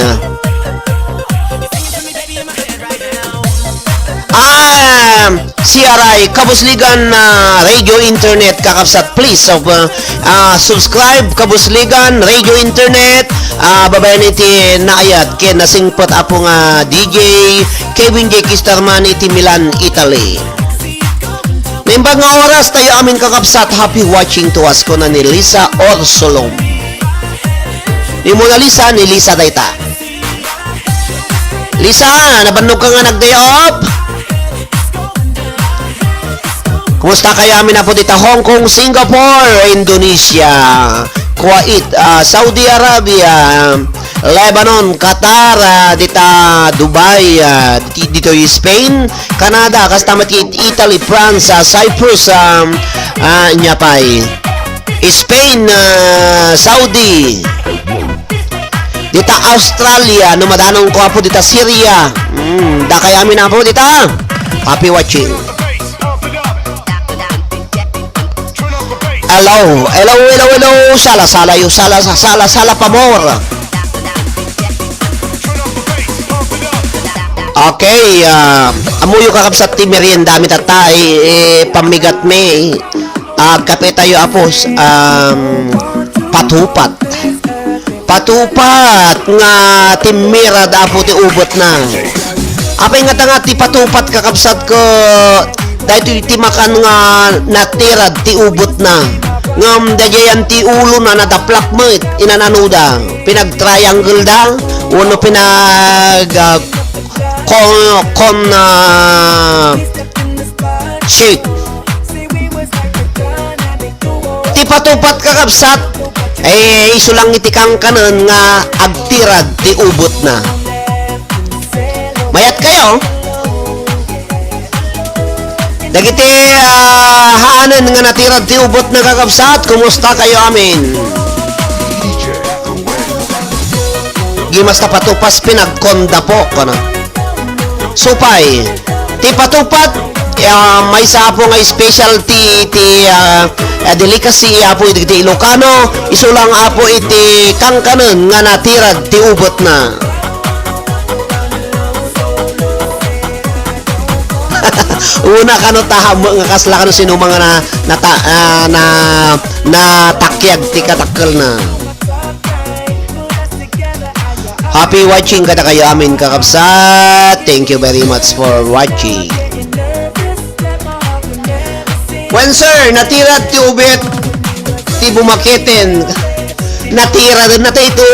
CRI, Kabusligan Radio Internet, kakapsat, please subscribe, Kabusligan Radio Internet, babayan iti naayat, ken nasingpot apo nga DJ Kevin J. Kistarman iti Milan, Italy. Naimbag nga oras tayo amin kakapsat, happy watching to us ko na ni Lisa Orsolom. Ni Mona Lisa, ni Lisa Dayta. Lisa, nabannog ka nga nag-day off? Kumusta kayo amin na po dito? Hong Kong, Singapore, Indonesia, Kuwait, Saudi Arabia, Lebanon, Qatar, dita Dubai, dito yung Spain, Canada, kasama Italy, France, Cyprus, Nyapay, Spain, Saudi, dita Australia, numadanong ko po dita Syria, da kaya amin na po dita. Happy watching. Hello, sala pamor. Okay, amuyo kakapsat ti merienda mi tatay, pamigat me, kape tayo apos, patupat nga timira da po ti ubot na. Apay nga ti patupat kakapsat ko, dahil iti makan nga natirad ti ubot na. Ngam dajayan ti ulo na nadaplak mo inananuda. Pinag-triangle da. Uno shape. Ti patupat kakapsat, iso lang iti kang kanan nga agtirad ti ubot na. Mayat kayo? Dagiti haanan nga natirad ti ubot na kakabsat, kumusta kayo amin? Gimas na patupas pinagkonda po kono. Supay, ti patupat, may sapo nga specialty ti delicacy apo iti Ilocano, iso lang apo iti kangkanon nga natirad ti ubot na. Una kano tahamo nga kasla kano sino mga na takyag ti katakkel na. Happy watching kada kayo amin kakabsat. Thank you very much for watching. When sir, natirad ti ubet ti bumaketen. Natirad na tayo ito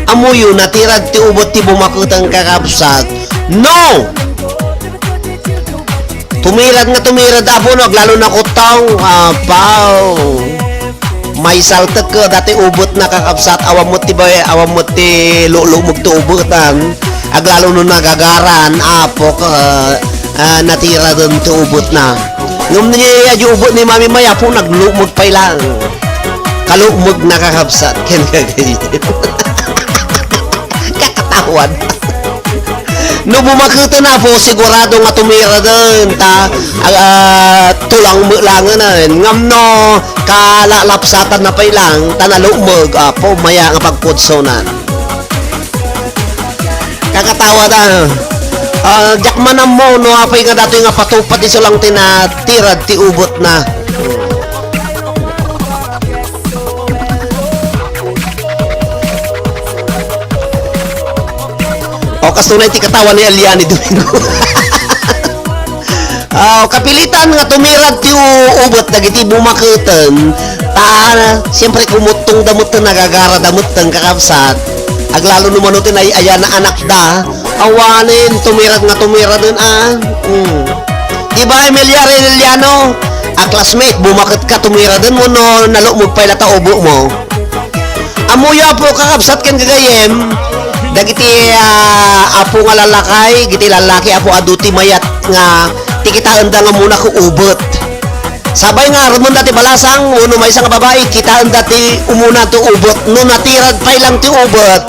amuyo, natirad ti ubot ti bumakutang kakabsat. No! Tumirad apo no, lalo na kutang, pao. May saltag ka, dati ubot na kakapsat, awam mo ti lulumog to ubotan. Aglalo no nagagaran, apo ka, natira doon ti ubot na. Ngum niya yung ubot ni Mami Maya po, naglumog pa lang. Kalumog na kakapsat. Kakatawan. No bumakita na po, sigurado nga tumira doon, tulang mo lang na, ngam no, kalalapsatan na pa lang, tanalumog, po, maya nga pagpudsonan. kakatawa da. Jakmanan mo, no, apay nga dato nga patupat iso lang tinatirad, ti ubot na. O, kasunay ti katawa ni Aliani Domingo. Kapilitan nga tumirad ti ubot, dagiti bumaketen, siyempre kumutong damutan, nagagara damutan kakabsat. Aglalo naman natin ay ayan na anak da, awanin, tumirad din Diba, Emilia Arellano? Classmate, bumakit ka, tumirad din mo, no, nalumog pa ilata ubo mo. Amuya po kakabsat kan kagayem, dagiti apo nga lalakay, giti lalaki, apo aduti mayat nga, tikitaan da nga muna ko ubot. Sabay nga, rumon dati balasang, uno may isang babae, kitaan dati umuna to ubot, no natirad pa lang ti ubot,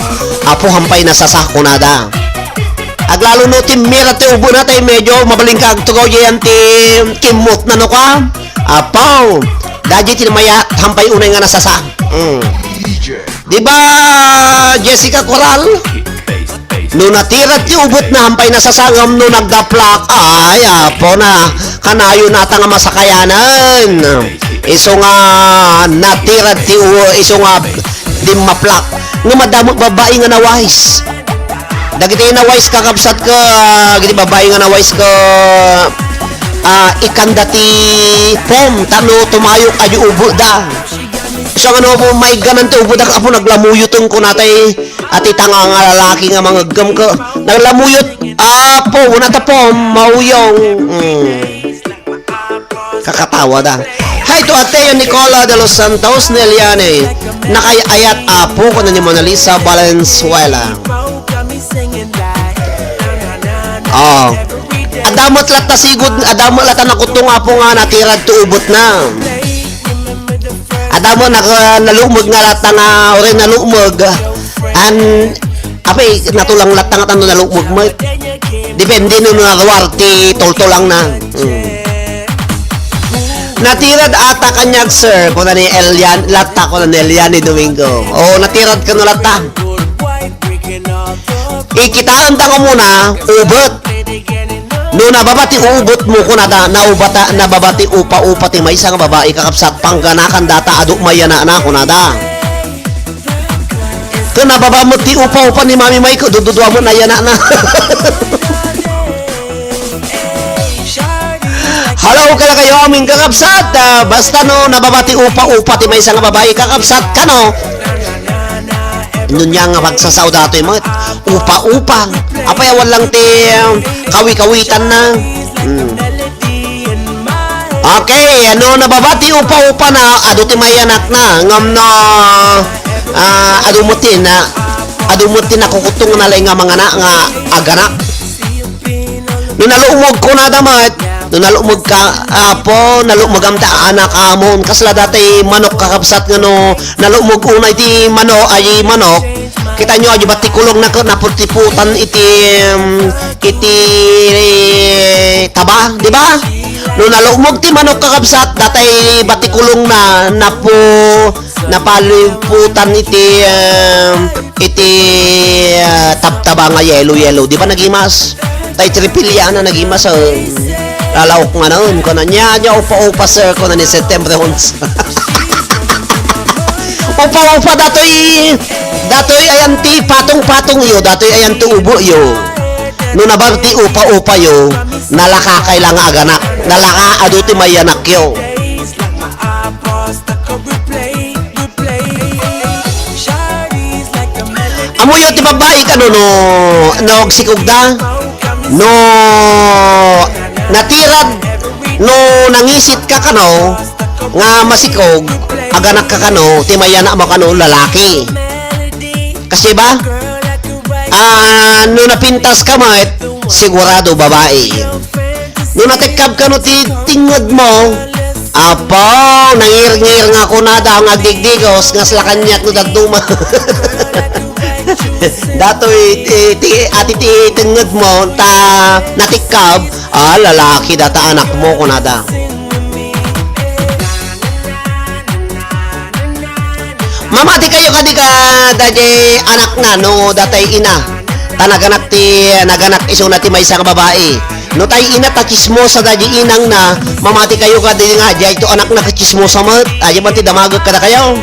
apo hampay na sasako na da. Aglalo no timira ti ubo na tayo, medyo mabalingkag to ko yan ti kimot na no ka. Apo, dadya tinamaya, hampay unay nga nasasa. Diba, Jessica Coral? No natirad ti ubot na hampay na sasangam, no nagdaplak, ay apo na kanayo nata nga masakayanan. Iso nga natirad ti iso nga di maplak nga madamot babae nga nawais. Dagiti nawais kakabsat ka, giti babae nga nawais ka ikanda ti pom tano tumayo kayo ubo da. So ano po may ganan ti ubo da apo naglamuyot ko natay at itanga nga lalaki nga mga gam ka naglamuyot apo una ta pom mauyong. Kakatawa da. Hi to Ateo Nicola de los Santos Neliane. Nakayayat apo ko na ni Mona Lisa Valenzuela. Adamot lat na sigud, adamot lat na kutong apo nga natirad to ubot na. Adamot nalumog nga lat nga ore nalumog. Apay natulang lat nga tanong nalumog mo. Depende no nagawar ti toltolang na. Natirad ata kanyag sir ko na ni Elian lata ko na ni Eliani Domingo. Natirad ka no lata. Ikitaan ta ko muna ubot. No nababati ubot mo ko nada naubata nababati upa ti may isang babae kakapsat pangganakan data aduk mayana na ko nada. Kung nababamot ti upa ni Mami May ko dududwa mo na yana na. Hello kala kayo aming kakapsat, basta no nababati upa ti may isang babae kakapsat kano. Nun nga nga pagsasaw dato yung mga upa apay walang ti kawi-kawitan na. Okay, ano nababati upa na ado ti may anak na ngam no adumutin na kukutong na lang nga mga na nga aganak. Nung nalumog ko na damat, nung nalumog ka apo, nalumog ang anak amon kasla dati manok kakabsat nga no nalumog unay ti ay manok. Kita nyo aja bati kulong na naputiputan iti taba, di ba? Nung nalumog ti manok kakabsat dati bati kulong na napaliputan iti tabtaba nga yellow, di ba nagimas? Tay tripilya na nagimas lalaok nga noon ko na niya upa sir ko na ni September 11. upa datoy ayan ti patong yo datoy ayan ti ubo yo no nabagti upa yo nalaka kailang aganak nalaka adu ti mayanak yo. Amo yo ti babae ka no sikog da no natirad no nangisit ka kano nga masikog aganak ka kano ti mayana mo kano lalaki kasi ba no napintas ka mat sigurado babae no natikab ka no ti tingod mo apo nangir-ngir nga ko na daw nga digdigos nga slakanyak no dagduma. Datoy ati ti tingod mo ta natikab lalaki data anak mo kunada. Mamati kayo kadika dadya anak na no datay ina naganak iso na ti may isang babae. No tay ina ta chismosa da di inang na mamati kayo ka din nga di ito anak na chismosa mo. Aja ba ti damagag kada kayo?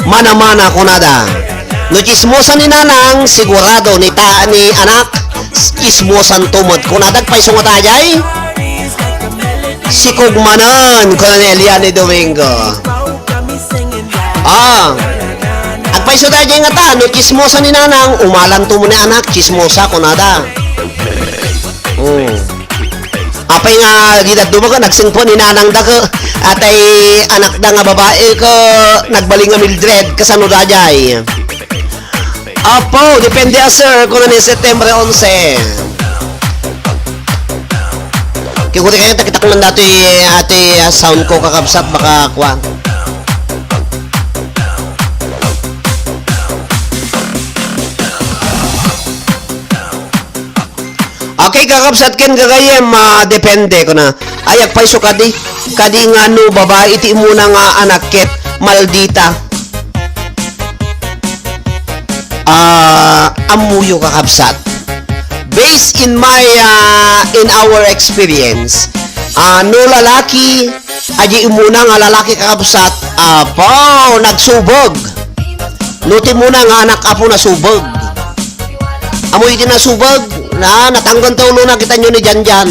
Mana-mana ko nada. No chismosa ni nanang sigurado ni anak chismosan tumod ko nadag pa iso nga tajay. Si Kugmanon ko na Nelia ni Domingo. Agpaiso tayo nga ta, no chismosa ni nanang, umalan to mo ni anak, chismosa ko nada. Apay nga, gidat dumaga, nagsingpo ni nanang da ko, atay anak da nga babae ko, nagbaling nga Mildred, kasano da jay. Apo, depende sir, kung na ni September 11. Kaya kayo takitaklan dati ate sound ko kakabsat baka kwa. Okay kakabsat ken gagayem depende ko na. Ayak paiso kadi nga no babae iti muna nga anak ket maldita. Amuyo kakabsat. Based in in our experience, no lalaki, aji muna nga lalaki kakabsat, apo, nagsubog. Nuti muna nga anak apo nasubog. Amoy din nasubog, natanggan taulo na kita nyo ni Janjan.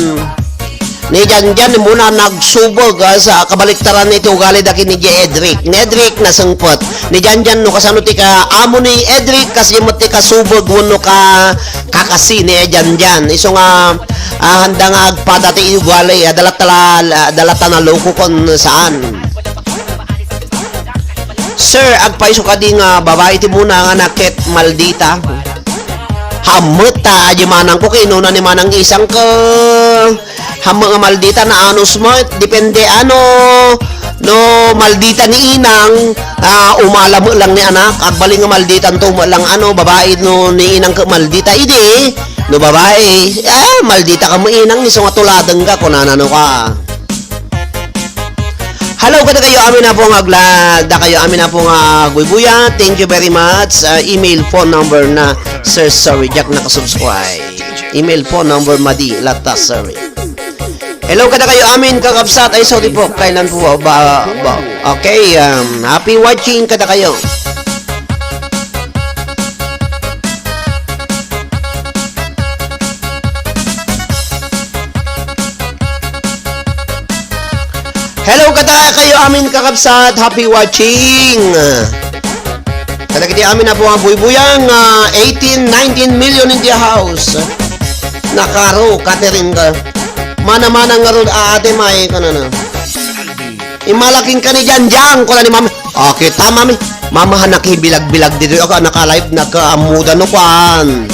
Ni Janjan muna nagsubog sa kabaliktaran nito ugali daki ni Edric. Ni Edric nasangpot. Ni Janjan no kasano ti ka amo ni Edric kasi mo ti kasubog no ka kakasi ni Janjan. Iso nga handa nga agpada ti ugali dalata na loko kon saan. Sir, agpaiso ka di nga babae ti muna nga naket maldita. Hamot ta aji manang ko kinuna ni manang isang ka hamang nga maldita na anos mo depende ano no maldita ni inang umala mo lang ni anak agbaling nga maldita to mo lang ano babae no ni inang ka maldita ide no babae maldita ka mo inang ni so nga tuladeng ka kunanano ka. Hello kada kayo amin na po nga da kayo amin na po nga Buybuya. Thank you very much. Email phone number na Sir Sorry Jack nakasubscribe. Email phone number Madi Latas Sorry. Hello kada kayo amin kakabsat ay sorry po kailan po ba okay happy watching kada kayo. Hello kada kayo amin kakabsat, happy watching. Kada kiti amin na po nga buybuyang 18, 19 million in the house. Nakaro, Catherine ka. Mana-mana nga ron ate may ka na. Imalaking ka ni Janjang ko na ni mami. Okay, tama mami. Mama hanak bilag-bilag dito ako naka-live naka-amuda no kwan.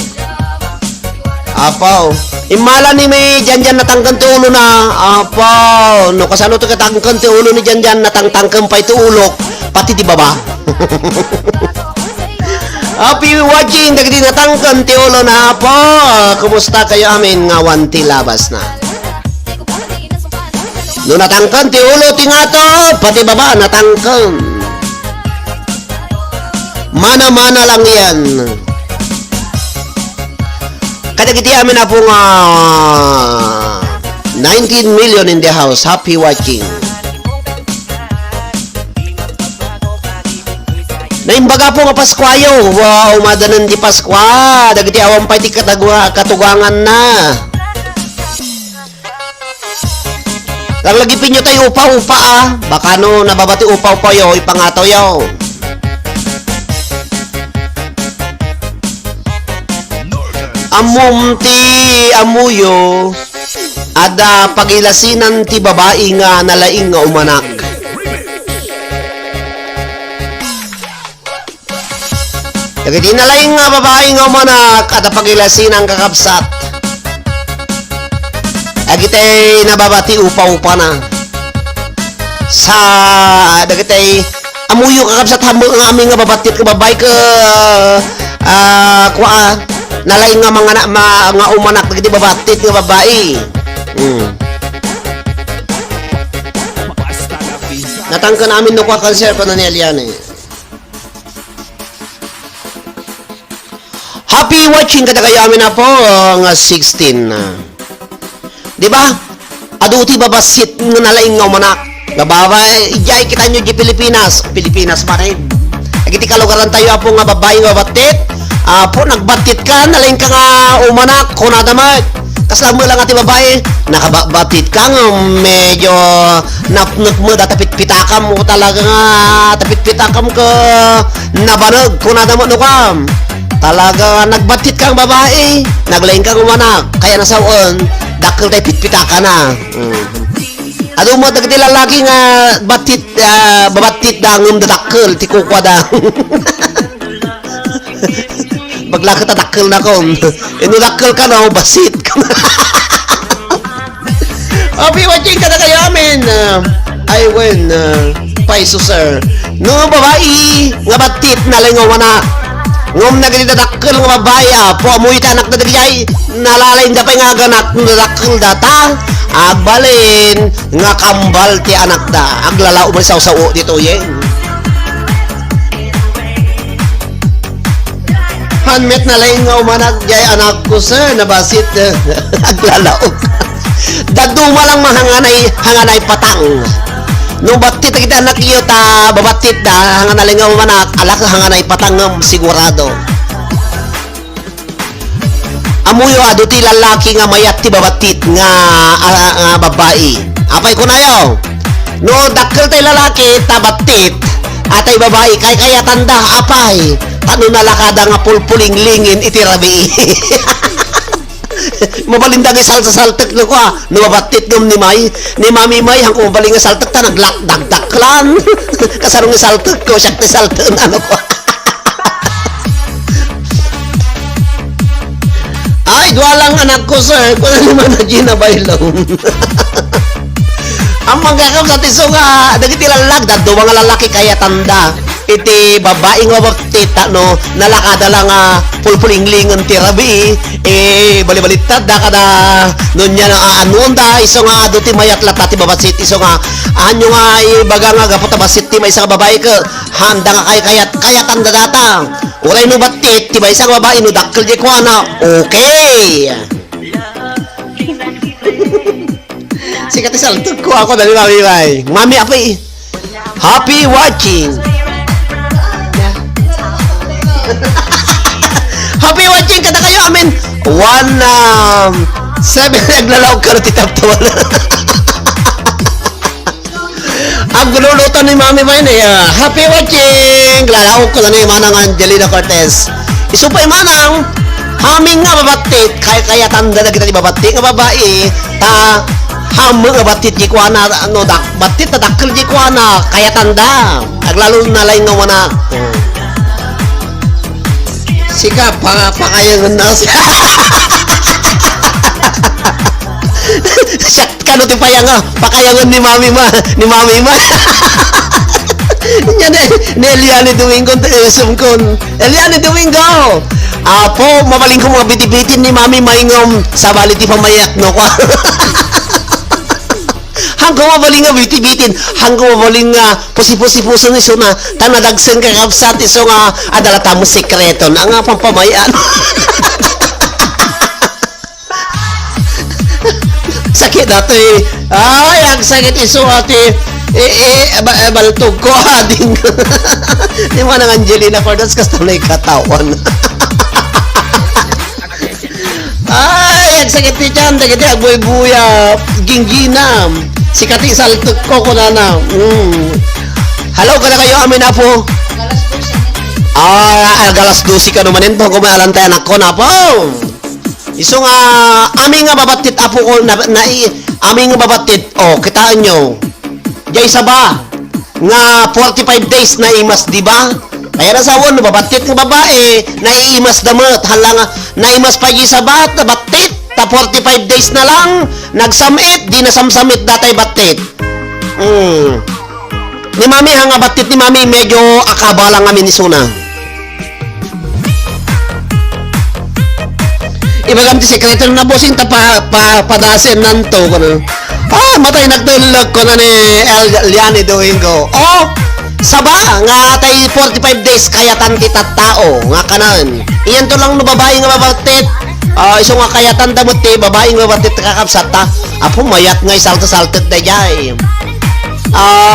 Apaw. Imala ni may Janjan natangkan ti ulo na. Apaw. No kasano to katangkan ti ulo ni Janjan natangtangkan pa iti ulok. Pati di baba. Happy watching. Dagdi natangkan ti ulo na. Apaw. Kumusta kayo amin nga wanti labas na. No natangkan ti ulo ti nga to. Pati baba natangkan. Mana-mana lang yan. Kadagiti amin na po nga 19 million in the house. Happy watching. Naimbaga po nga Paskwayo. Wow, madanan di Paskwa. Dagiti awang pa iti katugangan na. Laglagipin nyo tayo upa-upa Baka no nababati upa-upa yo, ipangato yo. Amumti amuyo ada pagilasinan ti babae nga nalaing nga umanak. Dagiti nalaing nga babae nga umanak ada pagilasinan kakabsat. Agitay nababati upa-upa na. Sa dagitay amuyo kakabsat hamo nga aming nga babatit ka babae ka nalaing nga mga umanak dagiti babatit nga babae. Natangka namin no kwa cancer pa na ni Eliane. Happy watching kada kayo amin na po nga 16 na. Di ba? Aduti babasit nga nalaing nga manak. Bababay, ijay kita nyo di Pilipinas. Pilipinas pa rin. Agiti kalugaran tayo apo nga babae nga batit. Apo, nagbatit ka, nalaing ka nga umanak. Kuna damat. Kasama mo lang ati babae. Nakabatit ka nga medyo napnut mo. Tapit-pitakam mo talaga nga. Tapit-pitakam ka nabanag. Kuna damat no kam. Talaga nagbatit kang babae. Naglaing kang umanak. Kaya nasaon. Dakil tayo pitpitaka na. Ano mo dagiti lalaki nga batit babatit dangum dadakkel ti kukwa da. Baglaki ta dakkel na ko. Ino dakkel ka na basit ka. Happy watching ka na kayo amin. I win. Paiso sir. No babae nga batit na lingaw na. Ngom na ganito dakkel nga babaya. Po amoy ta anak na dagay. Nalalain da pa nga ganak na dakkel data. Agbalin nga kambal ti anak da. Aglalao mo sa sao dito yeng. Hanmet na lain nga umanak jay anak ko sir nabasit. Aglalao. Daduma lang hanganay patang. Nung batit kita anak iyo ta babatit da hanganay nga umanak alak hanganay patang sigurado. Amuyo ado ti lalaki nga mayat ti babatit nga babae. Apay ko na yo. No dakkel tay lalaki tabatit atay babae kaya tanda apay. Tano nalakada nga pulpulinglingin iti rabi. Mabalindag salsa-saltek no ko no babatit ngam ni Mami May hangko mabaling saltek ta naglakdagdaklan. Kasarong saltek ko siya ti salten ano ko. Ay, dua lang anak ko, sir. Kung ano naman na ginabaylong. Ang manggakam sa tiso nga, dagiti lalag, dado mga lalaki kaya tanda. Iti babaeng mabaptita, no, nalakada lang pulpulinglingan ti rabi, balibalitad, da kada, nun yan, anuon da, iso nga, do ti mayat lata ti babasit, iso nga, anyo nga, baga nga, gaputa basit ti may isang babae ka, handa nga kaya tanda data. Uray no batit, tiba isang babae no dakkel di ko na, okay. Sikat isaltog ko ako dali Mami May. Mami apay. Happy watching. Happy watching kada kayo amin. 7 naglalaw ka na titaptawan. Ang gululuto ni Mami May na happy watching! Lalaw ko na ni Manang Angelina Cortez. Isupay manang, haming nga babatit, kaya tanda na kita ni babatit nga babae, haming nga batit di ko na, batit na dakkel di ko na, kaya tanda. Aglalo na lang nga wana. Sika, pakayangan na siya. Siya kano ti payanga pakayangan ni Mami Ma. Nya ni Eliane Domingo sumkon. Eliane Domingo. Apo mabaling ko mga biti-bitin ni Mami maingom sa bali ti pamayak no kwa. Hanggang mabaling nga biti-bitin, hanggang mabaling nga pusi-pusi-puso ni so na tanadagsen ka kapsat iso nga adala tamo sekreto na nga pampamayan. Sakit dato ay ang sakit iso ati baltog ko ading di mo nang Angelina Cortez kastalay katawan. Ay ang sakit ti dyan dagiti agbuy-buya ginginam sikati saltok ko kunana. Hello kada kayo amin na po galas 12 ka naman ito kumalantay anak ko na po. Iso nga aming nga babatit apo ko aming nga babatit kitaan nyo jay saba nga 45 days na imas di ba kaya nasawon babatit nga babae na iimas damat halang naimas pa jay saba batit ta 45 days na lang nagsamit di nasamsamit datay batit. Ni Mami hanga batit ni Mami medyo akaba lang amin ni Suna. Ibagam ti sekreto na bossing ta padasen nanto kono. Matay nagtulog ko na ni Eliane Domingo. Saba nga tay 45 days kayatan kita tao nga kanan. Iyan to lang no babae nga mabatit. Iso nga kayatan damot ti babae nga mabatit kakapsat ta. Apo mayat nga isalta-saltet da jay.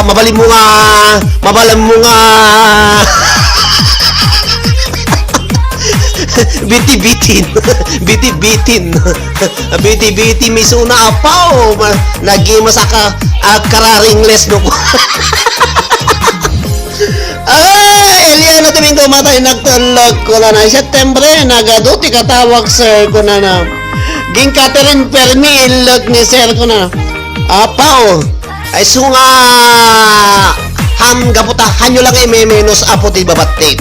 Mabalim mo nga biti-bitin biti-biti misuna apaw nagima sa kararingles no ko. Eliana tuming tumatay nagtulog ko na Septembre nagaduti katawag sir ko na ging Catherine Permi ilog ni sir ko na apaw ay sunga ham gaputa hanyo lang may menos apo ti babatit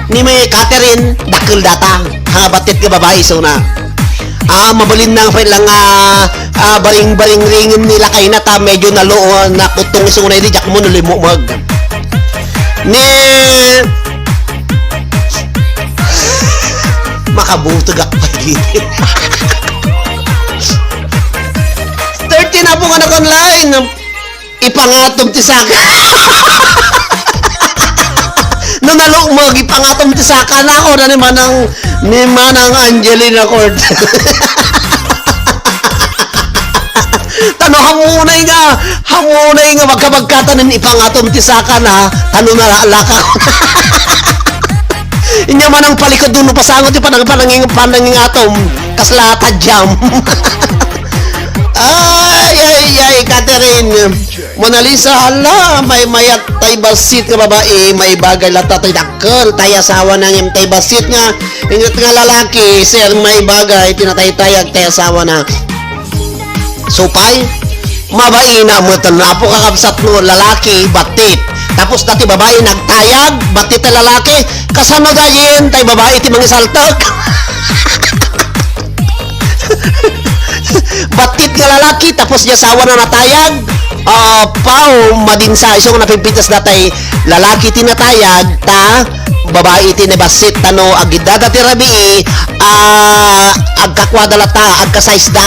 ni may Catherine dakil data hanga batit ka babae suna mabalin na pa lang baring-baring ringin nila kay na ta medyo naloo na kutong suna di jak mo nulimo mag ni makabutog ako paglit 30 na po anak online ipangatom ti saka no nalok mo ipangatom ti saka na ako na ni manang Angelina Cord tano hamunay nga magkabagkatanin ipangatom ti saka na tano na alaka inya manang palikod duno pasangot ti pananging atom kaslata jam ay Catherine Mona Lisa hala may mayat tay basit nga babae may bagay lata tay dakkel tay asawa nang tay basit nga ingat nga lalaki sir may bagay tinatay-tayag tay asawa na supay mabaina mo na po kakabsat mo lalaki batit tapos dati babae nagtayag batit tay lalaki kasano dayin tay babae ti mangisaltak batit nga lalaki tapos niya sawa na natayag pao madinsa isong napipitas datay lalaki tinatayag ta babae tinabasit tano agidada ti rabi agkakwadalata agkasaisda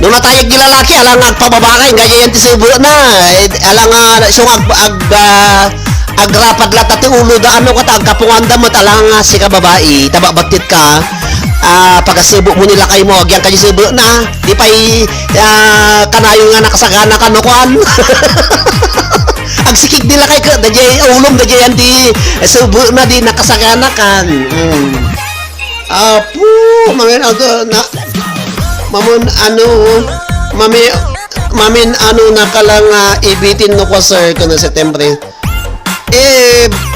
nung natayag di lalaki alang agpababakay ganyan ti subo na alang isong agrapad lata ti ulo da ano ka agkapunganda mo talang si ka babae tababatit ka pagkasibo mo nila kay mo agyan kayo sibo na di pa'y kanayo nga nakasagana ka no kuan agsikig nila kay ka dajay ulong dajay yan di sibo na di nakasagana kan apo mamin na mamin ano nakalang ibitin no ko sir ko na September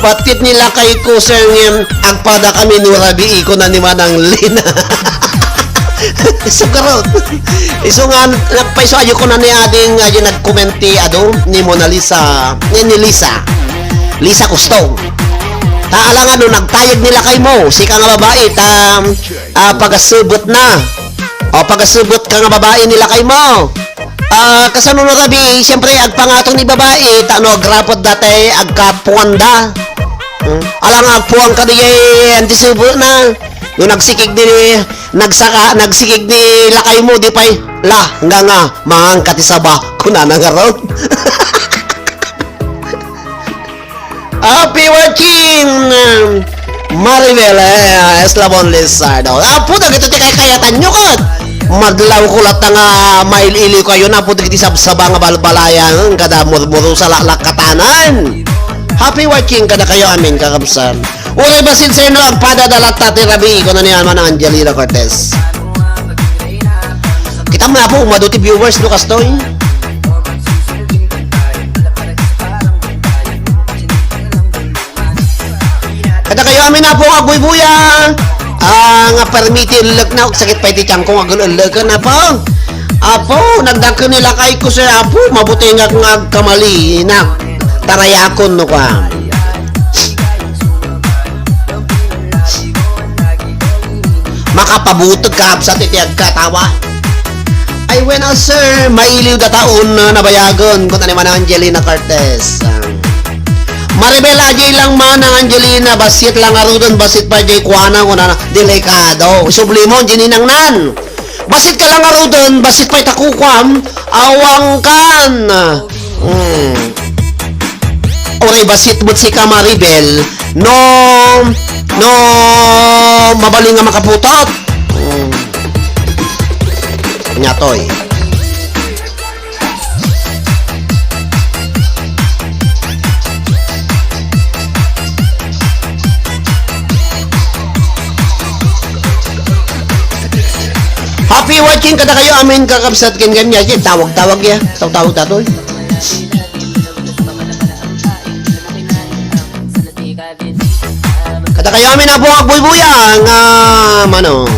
batit nila kay ko sir ngayon agpada kami nurabi ko na ni manang Lina so karon iso nga nagpaiso ayo ko na ni ading nagkomenti ni Mona Lisa ni Lisa Custong taalangan no nagtayag nila kay mo si ka nga babae pagasubot na pagasubot ka nga babae nila kay mo kasano na rabi siyempre agpangatong ni babae tano agrapot dati agkapuanda alang agpuang ka di antisubo na no nagsikig nagsikig ni lakay mo di pay hanggang mahang katisaba kuna na nga ron happy watching Maribel Eslabon Lizardo puta gito ti kayatan nyo kat madlaw ko lat nga mailili kayo na puti ti sabsaba nga balbalayan kada murmuro sa lakatanan happy watching kada kayo amin kakabsan uri basin sa ino ang padadalat tati rabi ko na niyan man ang Angelina Cortez kita mo na po maduti viewers no kastoy kada kayo amin na po agbuy-buya nga permitin lag na sakit pa iti tiyang kong agulog na po apo nagdagko nila kay ko sir apo mabuti nga kamali na tarayakon no ka makapabutog ka sa titiyag katawa ay when sir mailiw da taon na nabayagon kung naman ang Angelina Cortez Maribel ajay lang man ang Angelina basit lang arudon basit pa jay kuana ko na delikado sublimo gininang nan Basit ka lang aro doon, basit pa'y takukwam, awang kan. Oray basit mo si Kamaribel, no mabaling nga makaputot. Nyatoy. Happy watching kada kayo amin kakabsat kin ganyan. Tawag-tawag ya. Tawag datoy. Kada kayo amin na po ang buy-buyang mano.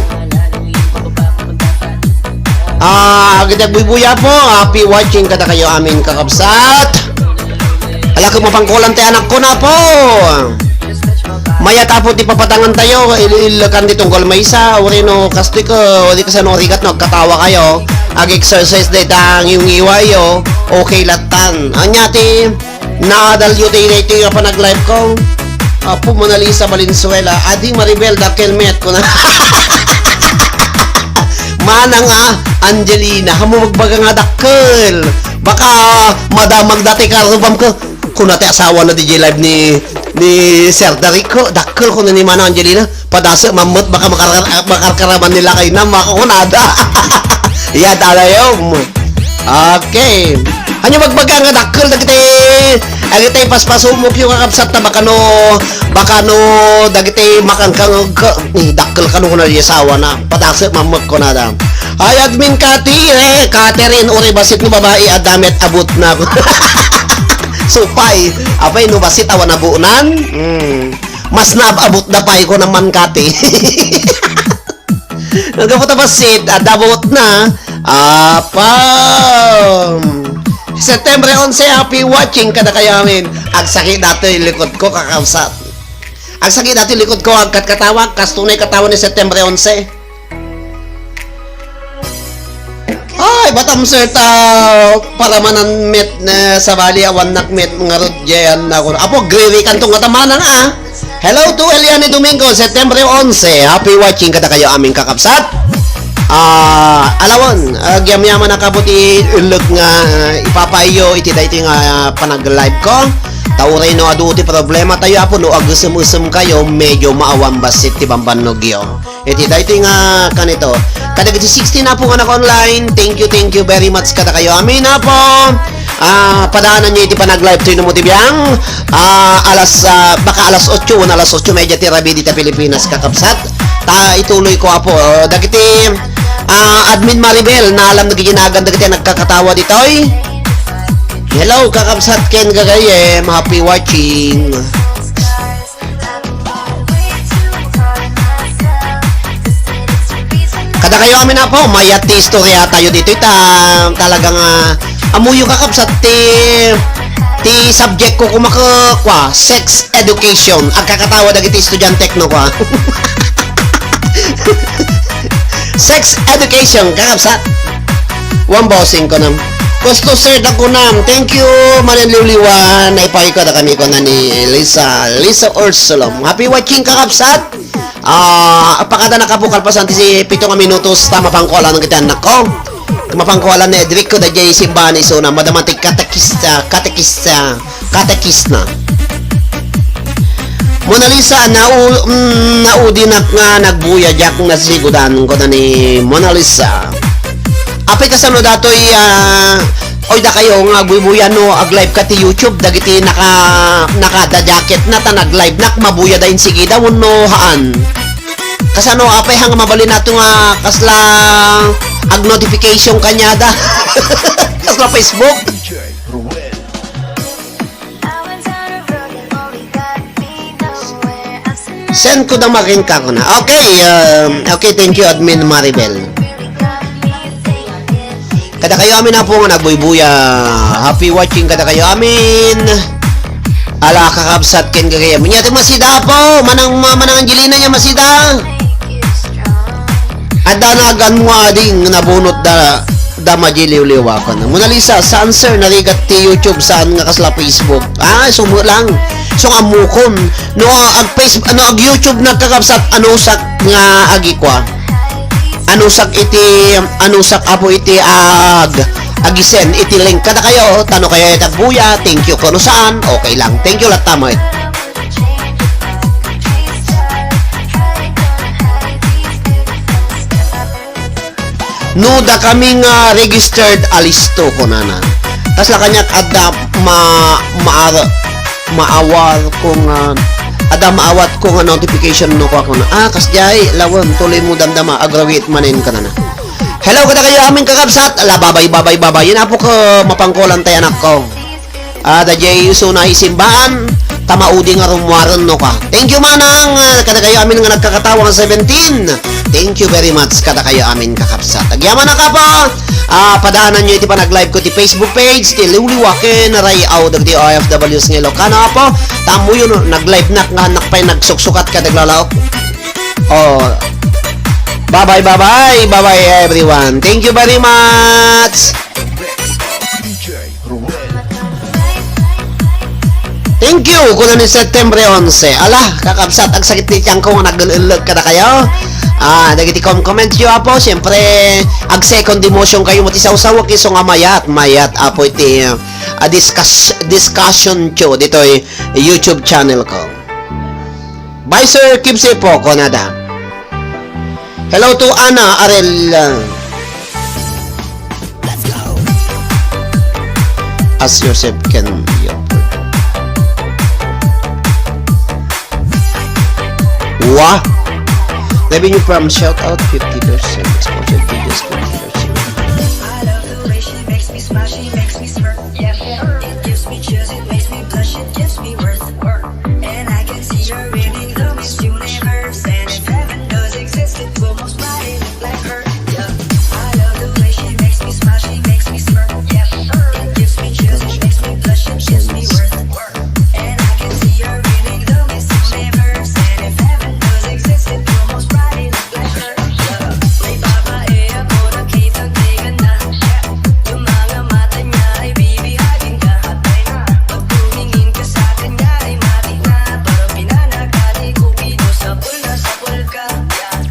Kita buy-buya po. Happy watching kada kayo amin kakabsat. Ala ko mapangkulan tayo anak ko na po. Maya tapo ti papatangan tayo ilakan ditong kolmaysa orino kastoy ko di ka sa norigat no katawa kayo ag exercise day tang yung iwayo okay latan anya ti naadalyo ti dito yung pa nag live ko Apo Mona Lisa Valenzuela adi Maribel Dakelmet ko na mana nga Angelina hamo magbaga nga dakkel baka madamag dati karubam ko kung natin asawa na DJ live ni Sir Darico, dakkel ko na ni Mana Angelina, padasa mamut baka makarkaraman nila kay na makakunada. Iya talayom. Okay. Hanyo magbaga nga dakkel dagiti paspasumok yung kakabsat na baka no dagiti makangkang dakkel kanu ko na di asawa na padasa mamut ko na da. Ay admin Catherine uri basit ni babae adamet abot na. Supay, apay no basit awan na buunan. Mas nababot na pay ko naman kati. Nagabot na basit, adabot na. September 11, happy watching kada kayamin. Ang sakit dati likod ko kakabsat. Ang sakit dati likod ko agkat katawag, kastunay katawag ni September 11. Ay, batam sir para manan met na sa bali awan nak met mga rodyan ako. Apo grewy kantong katamanan Hello to Eliane Domingo, September 11. Happy watching kada kayo aming kakabsat. Alawon, gyam-yaman nakabuti ulog nga ipapayo iti dayto nga panag-live ko. Tawray no adu ti problema tayo apo no agusum-usum kayo medyo maawan basit ti bambanogyo. Iti dayto nga kanito. Kada 16 na po nga online. Thank you very much kada kayo. Amin na po. Padaanan niyo iti panag-live to mo tibiyang. Baka alas 8 o alas 8 medya ti Rabi dita Pilipinas kakabsat. Ituloy ko apo. Dagiti admin Maribel na alam nagiginagan dagiti nagkakatawa ditoy. Hello kakabsat ken gagayem. Happy watching. Kada kayo amin na po, mayat ti istorya tayo dito. Talagang amuyo kakabsat ti subject ko kumakakwa, sex education. Ang kakatawa dagiti estudyante no kwa. Sex education kakabsat. One bossing ko nam. Gusto sir dako nam. Thank you mananliwliwan. Naipay ko na kami ko na ni Lisa Ursulom. Happy watching kakabsat. Apakada nakabukal pa sa si 7 minutos tama pangkualan ng kita anak ko. Mapangkualan ni Edric ko da jay simbani so na madamatik katekis na. Mona Lisa naudi na nga nagbuya jak na sigudan ko na ni Mona Lisa. Apay kasano datoy oy da kayo nga bubuya no ag live ka ti YouTube dagiti naka jacket na tanag live nak mabuya dain sige daw no haan. Kasano apay hang mabalin nato nga kasla ag notification kanya da. Kasla Facebook. Send ko na makin ka ko na. Okay, thank you admin Maribel. Kada kayo amin na po nga nagbuy-buya. Happy watching kada kayo amin. Ala kakabsat ken kagaya. Munyati masida po. Manang Angelina niya masida. At danagan mo ading nabunot da majiliw-liwa ko na. Mona Lisa, saan sir narigat ti YouTube saan nga kasla Facebook? Sumo lang. So nga mukon. No, ag Facebook, ag YouTube na kakabsat ano sak nga agikwa. anusak apo iti agisen iti link kada kayo tano kayo tagbuya, thank you kuno saan, okay lang, thank you lahat tamo nuda kaming registered alisto ko nana. Tas la kanyak ada maawar kung maawat ko nga notification no ko ako na kasjay lawon tuloy mo damdama aggravate manin ka na. Hello kada kayo aming kakabsat. Ala babay yan apo ko mapangkolan tay anak ko. Da jay suna isimbaan tamaudi nga rumwaran no ka. Thank you manang kada kayo amin nga nagkakatawa ng 17. Thank you very much kada kayo amin kakabsat. Agyaman na ka po. Padaanan nyo iti pa nag-live ko ti Facebook page ti Liwliwaken Rayaw dagdi OFWs ng Ilocano po. Tamo yun nag-live na nga nakpay nagsuksukat ka naglalaok. Oh. Bye everyone. Thank you very much. Thank you kung ni September 11. Ala, kakabsat ang sakit ni tiyang ko nga nag-ulog ka na kayo. Dagiti comment nyo apo. Siyempre, ag second emotion kayo mo ti sausawa kiso nga mayat apo iti discussion show dito YouTube channel ko. Bye sir, keep safe po ko nada. Hello to Ana Arel. As yourself can be Wah! Revenue from shout out 50%, exposure videos 50%. I love the way she makes me smile, she makes me smirk. Yeah, it gives me chills, it makes me blush, it gives me worth. And I can see her reading the Miss Universe. And if heaven does exist, it will most likely look like her. Yeah, I love the way she makes me smile, she makes me smirk. Yeah, it gives me chills, it makes me blush, it gives me worth. And I can see her reading the Miss Universe. And if heaven does exist, it will most likely look like her. Yeah, may babae ako nakitang tiganda. Yung mga mata niya ay bibihagin ka. Pag tumingin ka sa akin niya ay mati na. Parang pinanakali Cupido sa pul ka.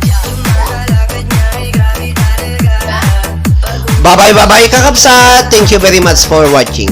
Yung mga lakad niya ay grabe talaga. Bye kakabsat. Thank you very much for watching.